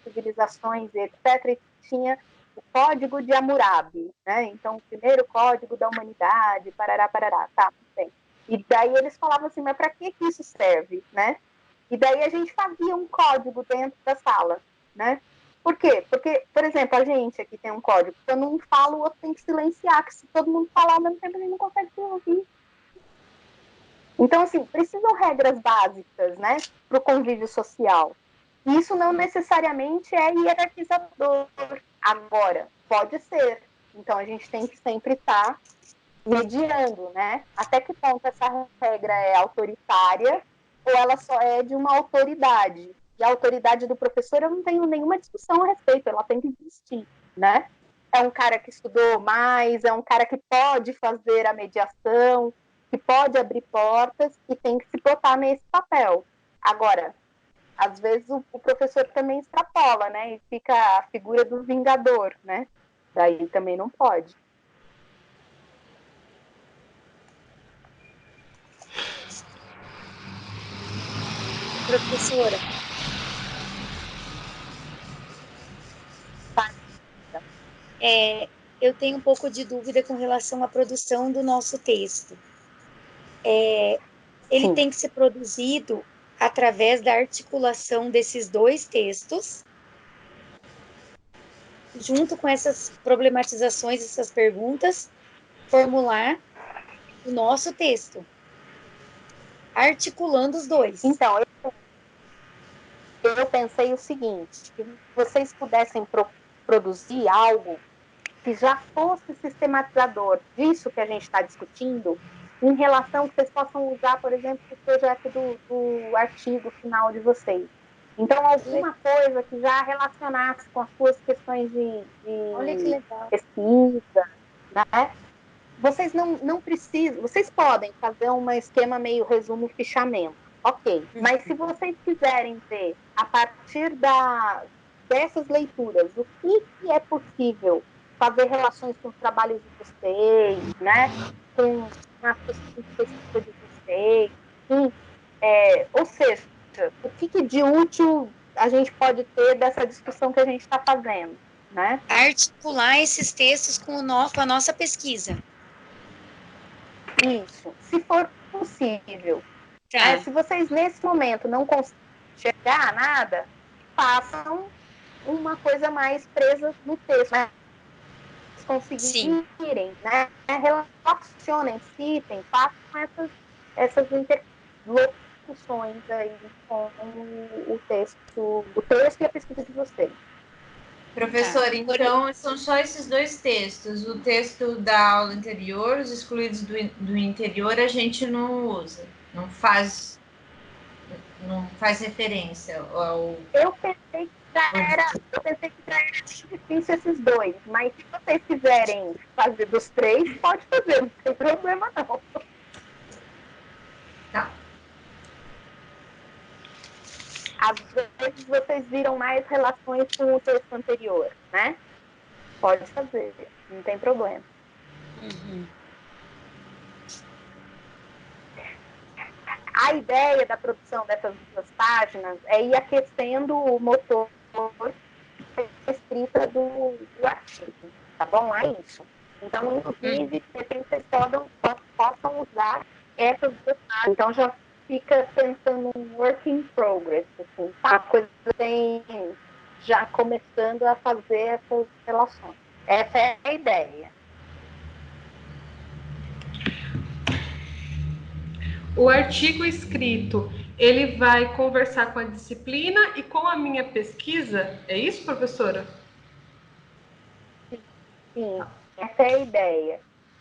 civilizações, etc., e tinha o Código de Hammurabi, né? Então, o primeiro código da humanidade, parará, tá, bem. E daí eles falavam assim, mas para que isso serve, né? E daí a gente fazia um código dentro da sala, né? Por quê? Porque, por exemplo, a gente aqui tem um código, se eu não falo, o outro tem que silenciar, que se todo mundo falar ao mesmo tempo, a gente não consegue se ouvir. Então, assim, precisam regras básicas, né, para o convívio social. Isso não necessariamente é hierarquizador. Agora, pode ser. Então, a gente tem que sempre estar mediando, né? Até que ponto essa regra é autoritária ou ela só é de uma autoridade. E a autoridade do professor, eu não tenho nenhuma discussão a respeito, ela tem que existir, né? É um cara que estudou mais, é um cara que pode fazer a mediação, que pode abrir portas e tem que se botar nesse papel. Agora, às vezes o professor também extrapola, né? E fica a figura do vingador, né? Daí também não pode. Professora, eu tenho um pouco de dúvida com relação à produção do nosso texto. Ele tem que ser produzido através da articulação desses dois textos. junto com essas problematizações, essas perguntas, formular o nosso texto, articulando os dois. Então, eu pensei o seguinte, que vocês pudessem produzir algo que já fosse sistematizador disso que a gente está discutindo, em relação que vocês possam usar, por exemplo, o projeto do artigo final de vocês. Então, alguma coisa que já relacionasse com as suas questões de Olha que legal. pesquisa, né? Vocês não precisam, vocês podem fazer um esquema meio resumo fichamento, ok. Mas se vocês quiserem ver, a partir dessas leituras, o que é possível fazer relações com os trabalhos de vocês, né? Com as pesquisas de vocês, ou seja, o que de útil a gente pode ter dessa discussão que a gente está fazendo, né? Articular esses textos com a nossa pesquisa. Isso, se for possível. Tá. Se vocês, nesse momento, não conseguem chegar a nada, façam uma coisa mais presa no texto, né? Conseguirem, né? Relacionem, citem, façam essas interlocuções aí com o texto e a pesquisa de vocês. Professor, então são só esses dois textos. O texto da aula anterior, os excluídos do interior, a gente não usa, não faz referência ao... Eu pensei que já era difícil esses dois, mas se vocês quiserem fazer dos três, pode fazer, não tem problema não. Tá. Às vezes vocês viram mais relações com o texto anterior, né? Pode fazer, não tem problema. Uhum. A ideia da produção dessas duas páginas é ir aquecendo o motor da escrita do artigo, tá bom? É isso. Então, inclusive, vocês possam usar essas duas páginas. Então, já fica pensando um work in progress, assim, tá? A coisa tem já começando a fazer essas relações. Essa é a ideia. O artigo escrito, ele vai conversar com a disciplina e com a minha pesquisa? É isso, professora? Sim, essa é a ideia.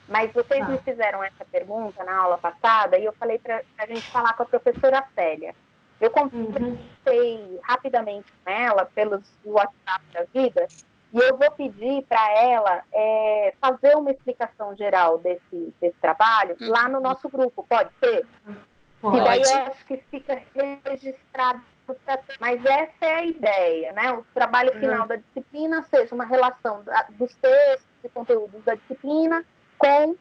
Mas vocês me fizeram essa pergunta na aula passada e eu falei para a gente falar com a professora Célia. Eu conversei rapidamente com ela pelos WhatsApp da vida e eu vou pedir para ela fazer uma explicação geral desse trabalho lá no nosso grupo, pode ser? Pode. E daí eu acho que fica registrado. Mas essa é a ideia, né? O trabalho final da disciplina seja uma relação dos textos e conteúdos da disciplina com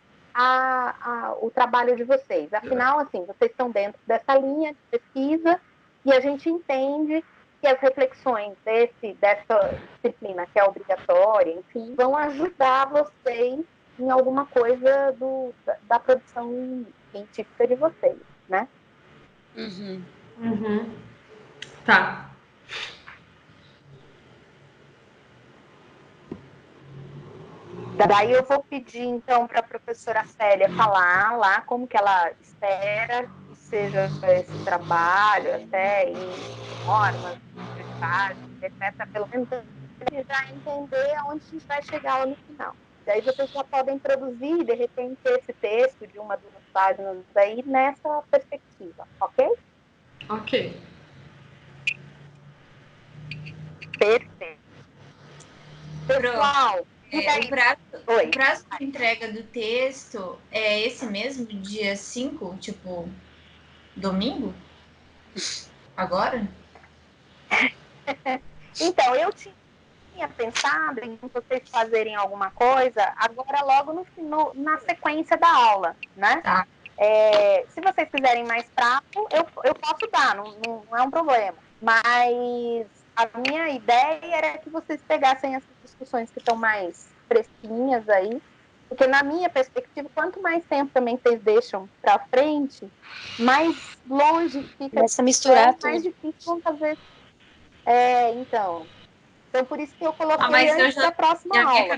o trabalho de vocês. Afinal, assim, vocês estão dentro dessa linha de pesquisa e a gente entende que as reflexões dessa disciplina que é obrigatória, enfim, vão ajudar vocês em alguma coisa da produção científica de vocês, né? Tá. Daí eu vou pedir, então, para a professora Célia falar lá como que ela espera que seja esse trabalho, até em normas, etc., pelo menos já entender aonde a gente vai chegar lá no final. Daí vocês já podem produzir, de repente, esse texto de 1 a 2 páginas aí nessa perspectiva, ok? Ok. Perfeito. Pessoal, o prazo de entrega do texto é esse mesmo, dia 5, tipo, domingo? Agora? Então, eu tinha pensado em vocês fazerem alguma coisa agora logo na sequência da aula, né? Tá. Se vocês quiserem mais prazo, eu posso dar, não é um problema. Mas a minha ideia era que vocês pegassem essas discussões que estão mais fresquinhas aí, porque na minha perspectiva, quanto mais tempo também vocês deixam para frente, mais longe fica, começa a misturar mais tudo. difícil vão fazer. Então, Então, por isso que eu coloquei mas antes da próxima aula.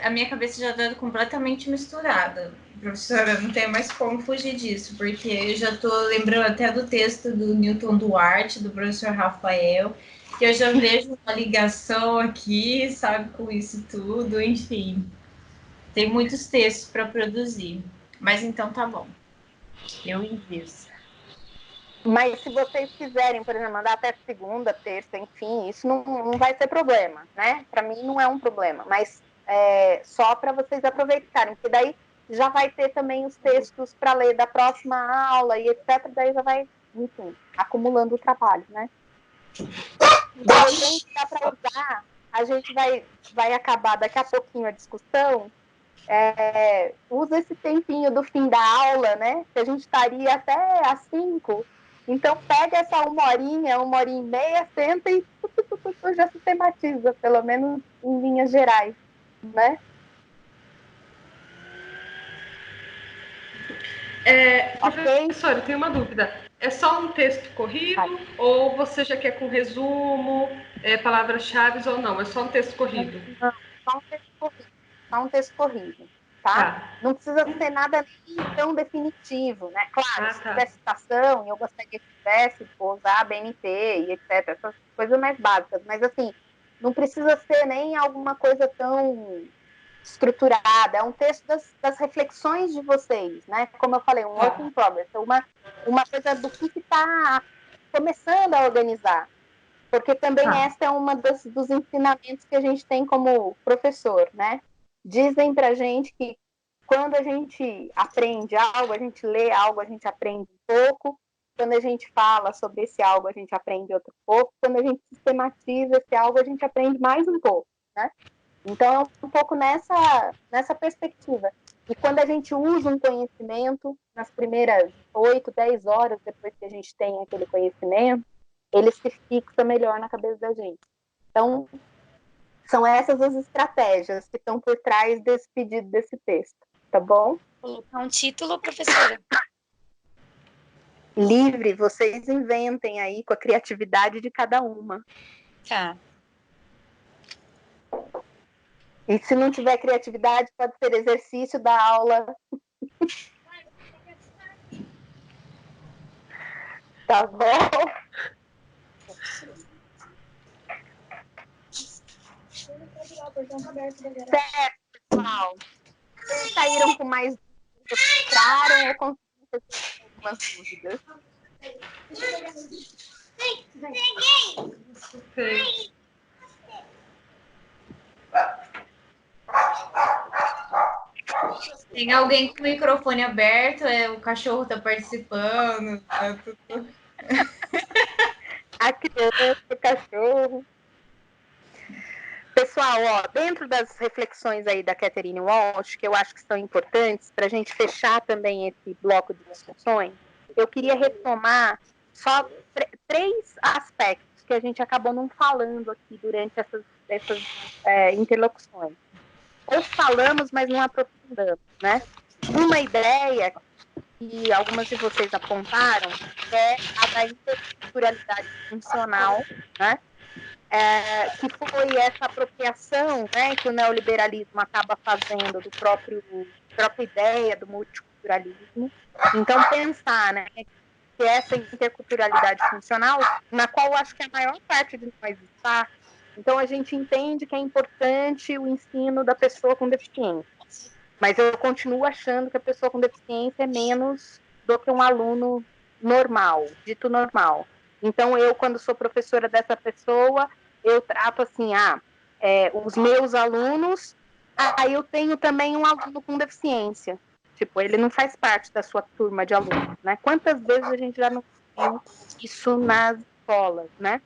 A minha cabeça já está completamente misturada. Professora, não tem mais como fugir disso, porque eu já estou lembrando até do texto do Newton Duarte, do professor Rafael, que eu já vejo uma ligação aqui, sabe, com isso tudo, enfim. Tem muitos textos para produzir. Mas então tá bom. Eu invisto. Mas se vocês quiserem, por exemplo, mandar até segunda, terça, enfim, isso não vai ser problema, né? Para mim não é um problema, mas só para vocês aproveitarem, porque daí já vai ter também os textos para ler da próxima aula e etc. Daí já vai, enfim, acumulando o trabalho, né? De repente dá para usar, a gente vai acabar daqui a pouquinho a discussão. Usa esse tempinho do fim da aula, né? Que a gente estaria até às 5. Então, pega essa uma horinha e meia, senta e já sistematiza, pelo menos em linhas gerais, né? Professora, eu tenho uma dúvida. É só um texto corrido ou você já quer com resumo, palavras-chave ou não? É só um texto corrido? Não, só um texto corrido, tá? Não precisa ser nada tão definitivo, né? Claro, se tiver citação, e eu gostaria que tivesse, vou usar a BNT e etc. Essas coisas mais básicas. Mas, assim, não precisa ser nem alguma coisa tão estruturada. É um texto das reflexões de vocês, né? Como eu falei, um work in progress. Uma coisa do que está começando a organizar. Porque também essa é uma dos ensinamentos que a gente tem como professor, né? Dizem pra gente que quando a gente aprende algo, a gente lê algo, a gente aprende um pouco. Quando a gente fala sobre esse algo, a gente aprende outro pouco. Quando a gente sistematiza esse algo, a gente aprende mais um pouco, né? Então, é um pouco nessa perspectiva. E quando a gente usa um conhecimento, nas primeiras 8, 10 horas depois que a gente tem aquele conhecimento, ele se fixa melhor na cabeça da gente. Então, são essas as estratégias que estão por trás desse pedido desse texto, tá bom? Colocar um título, professora? Livre, vocês inventem aí com a criatividade de cada uma. Tá. E se não tiver criatividade, pode ser exercício da aula. Tá bom? Certo, pessoal. Vocês saíram com mais dúvidas, entraram ou conseguiram fazer algumas dúvidas? Tem alguém com o microfone aberto, o cachorro tá participando. Tá tudo... A criança, o cachorro. Pessoal, dentro das reflexões aí da Catherine Walsh, que eu acho que são importantes para a gente fechar também esse bloco de discussões, eu queria retomar só 3 aspectos que a gente acabou não falando aqui durante essas interlocuções. Ou falamos, mas não aprofundamos, né? Uma ideia que algumas de vocês apontaram é a da interculturalidade funcional, né? Que foi essa apropriação, né, que o neoliberalismo acaba fazendo da própria ideia do multiculturalismo. Então, pensar, né, que essa interculturalidade funcional, na qual eu acho que a maior parte de nós está, então a gente entende que é importante o ensino da pessoa com deficiência. Mas eu continuo achando que a pessoa com deficiência é menos do que um aluno normal, dito normal. Então, eu, quando sou professora dessa pessoa, eu trato assim, os meus alunos, aí eu tenho também um aluno com deficiência. Tipo, ele não faz parte da sua turma de alunos, né? Quantas vezes a gente já não viu isso nas escolas, né?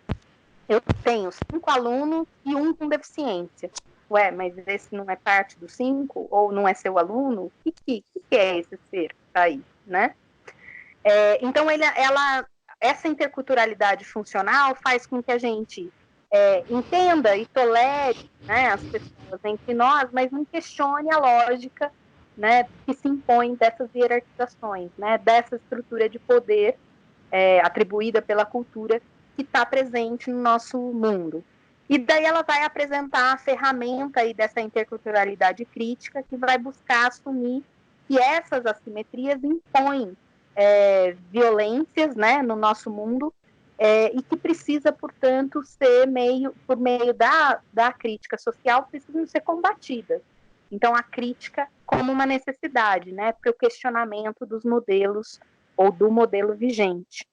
Eu tenho 5 alunos e um com deficiência. Ué, mas esse não é parte dos 5? Ou não é seu aluno? O que é esse ser que tá aí, né? Então, essa interculturalidade funcional faz com que a gente entenda e tolere, né, as pessoas entre nós, mas não questione a lógica, né, que se impõe dessas hierarquizações, né, dessa estrutura de poder atribuída pela cultura que está presente no nosso mundo. E daí ela vai apresentar a ferramenta aí dessa interculturalidade crítica, que vai buscar assumir que essas assimetrias impõem violências, né, no nosso mundo, e que precisa, portanto, ser por meio da crítica social, precisam ser combatidas. Então, a crítica como uma necessidade, né, para o questionamento dos modelos ou do modelo vigente.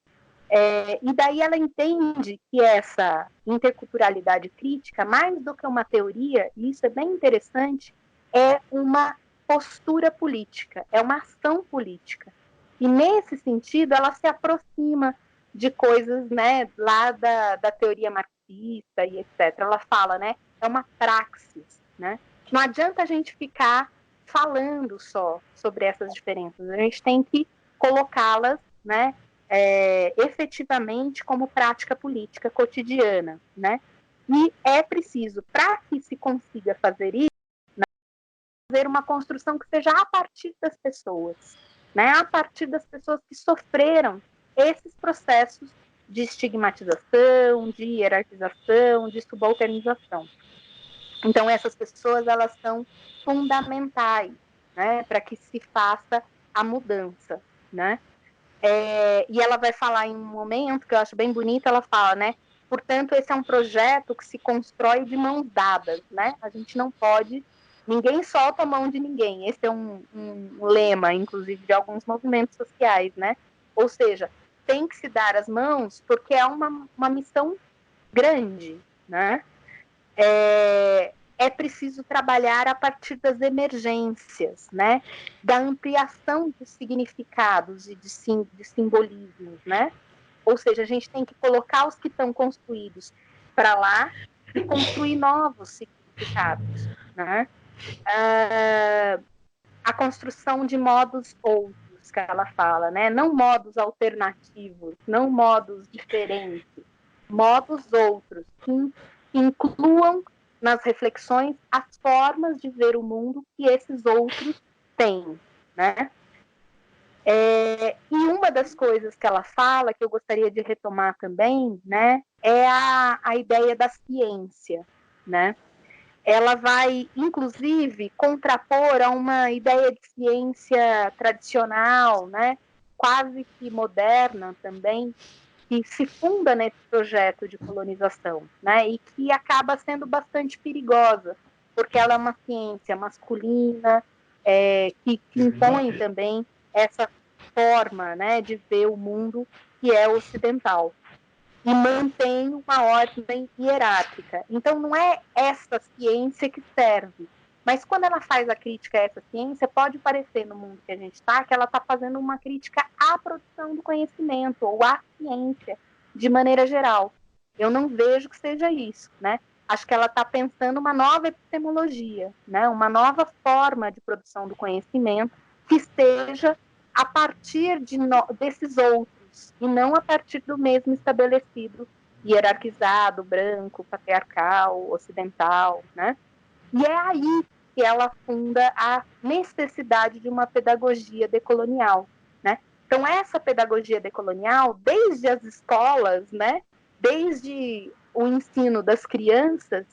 E daí ela entende que essa interculturalidade crítica, mais do que uma teoria, e isso é bem interessante, é uma postura política, é uma ação política. E nesse sentido, ela se aproxima de coisas, né, lá da teoria marxista e etc. Ela fala, né, é uma praxis, né? Não adianta a gente ficar falando só sobre essas diferenças, a gente tem que colocá-las, né, efetivamente como prática política cotidiana, né? E é preciso, para que se consiga fazer isso, né, fazer uma construção que seja a partir das pessoas, né? A partir das pessoas que sofreram esses processos de estigmatização, de hierarquização, de subalternização. Então, essas pessoas, elas são fundamentais, né, para que se faça a mudança, né? E ela vai falar em um momento que eu acho bem bonito, ela fala, né, portanto, esse é um projeto que se constrói de mãos dadas, né? A gente não pode, ninguém solta a mão de ninguém. Esse é um lema, inclusive, de alguns movimentos sociais, né? Ou seja, tem que se dar as mãos porque é uma missão grande, né? É preciso trabalhar a partir das emergências, né? Da ampliação de significados e de simbolismos, né? Ou seja, a gente tem que colocar os que estão construídos para lá e construir novos significados, né? A construção de modos outros, que ela fala, né? Não modos alternativos, não modos diferentes, modos outros, que incluam nas reflexões as formas de ver o mundo que esses outros têm, né? E uma das coisas que ela fala, que eu gostaria de retomar também, né, é a ideia da ciência, né? Ela vai, inclusive, contrapor a uma ideia de ciência tradicional, né, quase que moderna também, que se funda nesse projeto de colonização, né, e que acaba sendo bastante perigosa, porque ela é uma ciência masculina, que impõe também essa forma, né, de ver o mundo que é ocidental, e mantém uma ordem hierárquica. Então, não é essa ciência que serve, mas quando ela faz a crítica a essa ciência, pode parecer, no mundo que a gente está, que ela está fazendo uma crítica à produção do conhecimento, ou à ciência, de maneira geral. Eu não vejo que seja isso, né? Acho que ela está pensando uma nova epistemologia, né? Uma nova forma de produção do conhecimento que seja a partir desses outros, e não a partir do mesmo estabelecido, hierarquizado, branco, patriarcal, ocidental, né? E é aí que ela funda a necessidade de uma pedagogia decolonial, né? Então, essa pedagogia decolonial, desde as escolas, né, desde o ensino das crianças,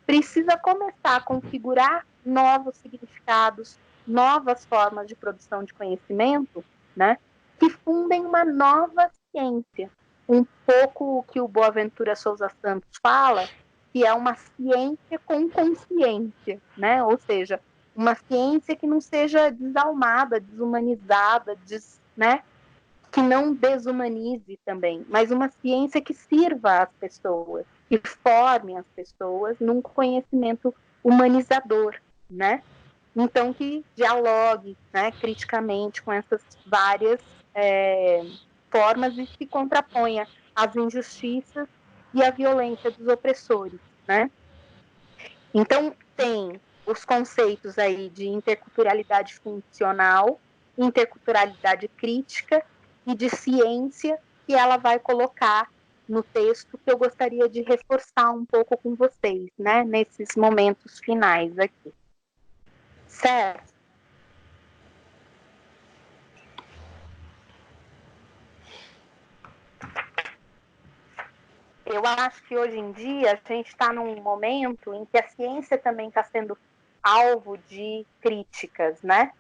precisa começar a configurar novos significados, novas formas de produção de conhecimento, né, que fundem uma nova ciência. Um pouco o que o Boaventura Souza Santos fala, que é uma ciência com consciência, né? Ou seja, uma ciência que não seja desalmada, desumanizada, né? Que não desumanize também, mas uma ciência que sirva às pessoas, que forme as pessoas num conhecimento humanizador, né? Então, que dialogue, né, criticamente com essas várias formas e se contraponha às injustiças e à violência dos opressores, né? Então, tem os conceitos aí de interculturalidade funcional, interculturalidade crítica e de ciência que ela vai colocar no texto, que eu gostaria de reforçar um pouco com vocês, né, nesses momentos finais aqui. Certo? eu acho que hoje em dia a gente está num momento em que a ciência também está sendo alvo de críticas, né?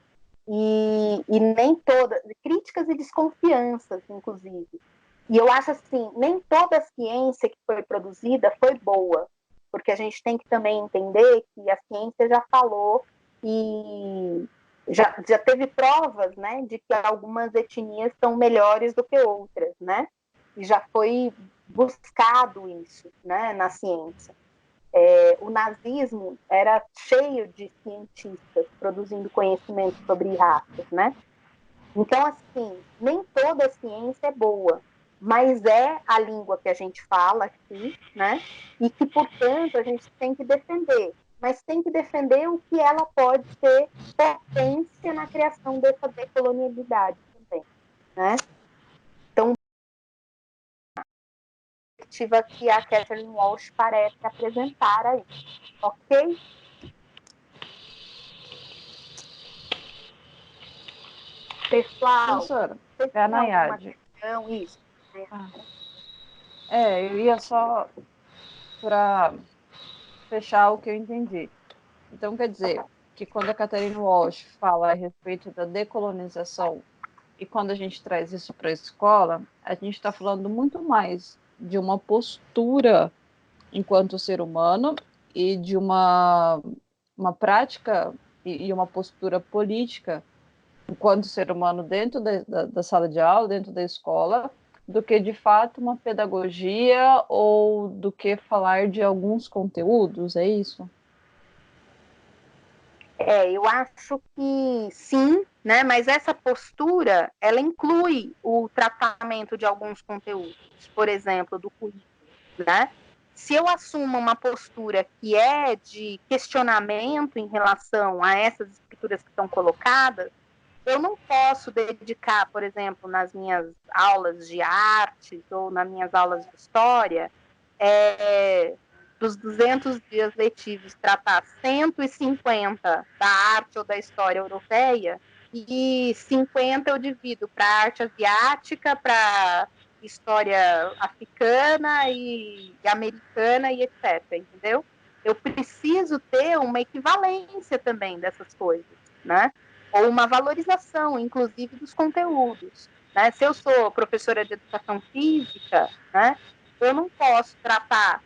E nem todas, críticas e desconfianças, inclusive. E eu acho assim, nem toda a ciência que foi produzida foi boa, porque a gente tem que também entender que a ciência já falou e já teve provas, né, de que algumas etnias são melhores do que outras, né? E já foi buscado isso, né, na ciência. O nazismo era cheio de cientistas produzindo conhecimento sobre raças, né? Então, assim, nem toda a ciência é boa, mas é a língua que a gente fala aqui, né? E que, portanto, a gente tem que defender. Mas tem que defender o que ela pode ter potência na criação dessa decolonialidade também, né? Então, a perspectiva que a Catherine Walsh parece apresentar aí, ok? Pessoal, Professora, vocês é a têm alguma Nayade. questão? Isso. Eu ia só para fechar o que eu entendi. Então, quer dizer que quando a Catherine Walsh fala a respeito da decolonização e quando a gente traz isso para a escola, a gente está falando muito mais de uma postura enquanto ser humano e de uma prática e uma postura política enquanto ser humano dentro da sala de aula, dentro da escola, do que de fato uma pedagogia ou do que falar de alguns conteúdos, é isso? Eu acho que sim, né? Mas essa postura, ela inclui o tratamento de alguns conteúdos, por exemplo, do currículo, né? Se eu assumo uma postura que é de questionamento em relação a essas escrituras que estão colocadas, eu não posso dedicar, por exemplo, nas minhas aulas de artes ou nas minhas aulas de história, dos 200 dias letivos, tratar 150 da arte ou da história europeia e 50 eu divido para arte asiática, para história africana e americana e etc, entendeu? Eu preciso ter uma equivalência também dessas coisas, né? Ou uma valorização, inclusive, dos conteúdos, né? Se eu sou professora de educação física, né, eu não posso tratar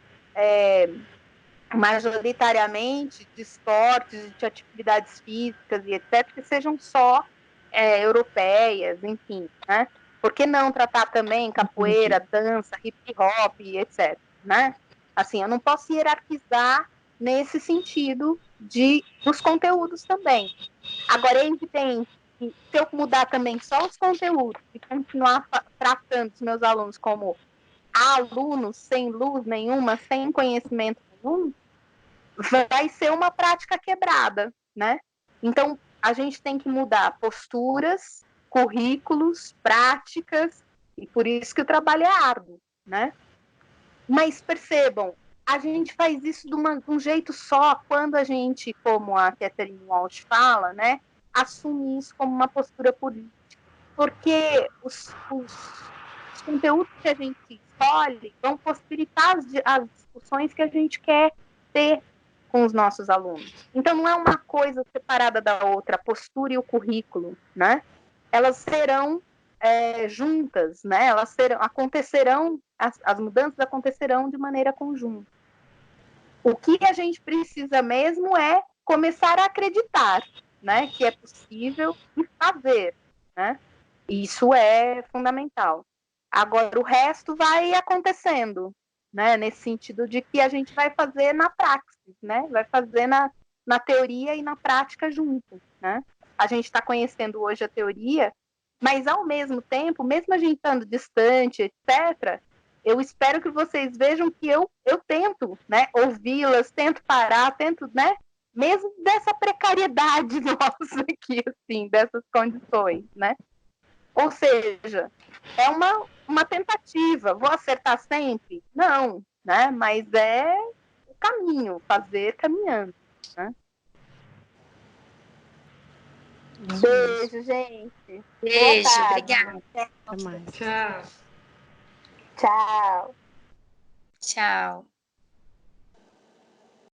majoritariamente de esportes, de atividades físicas e etc., que sejam só europeias, enfim, né? Por que não tratar também capoeira, dança, hip hop, etc., né? Assim, eu não posso hierarquizar nesse sentido dos conteúdos também. Agora, é evidente que se eu mudar também só os conteúdos e continuar tratando os meus alunos como alunos sem luz nenhuma, sem conhecimento nenhum, vai ser uma prática quebrada, né? Então, a gente tem que mudar posturas, currículos, práticas, e por isso que o trabalho é árduo, né? Mas percebam, a gente faz isso de um jeito só quando a gente, como a Catherine Walsh fala, né, assume isso como uma postura política. Porque os conteúdos que a gente escolhe vão possibilitar as discussões que a gente quer ter com os nossos alunos. Então, não é uma coisa separada da outra, a postura e o currículo, né? Elas serão juntas, né? Elas acontecerão, as mudanças acontecerão de maneira conjunta. O que a gente precisa mesmo é começar a acreditar, né? Que é possível e fazer, né? Isso é fundamental. Agora, o resto vai acontecendo, né? Nesse sentido de que a gente vai fazer na praxis, né? Vai fazer na teoria e na prática junto, né? A gente está conhecendo hoje a teoria, mas ao mesmo tempo, mesmo a gente estando distante, etc., eu espero que vocês vejam que eu tento, né? Ouvi-las, tento parar, tento, né? Mesmo dessa precariedade nossa aqui, assim, dessas condições, né? Ou seja, é uma tentativa. Vou acertar sempre? Não, né? Mas é o caminho, fazer caminhando, né? Beijo, gente. Beijo, Boa tarde. obrigada. Até mais. Tchau. Tchau. Tchau.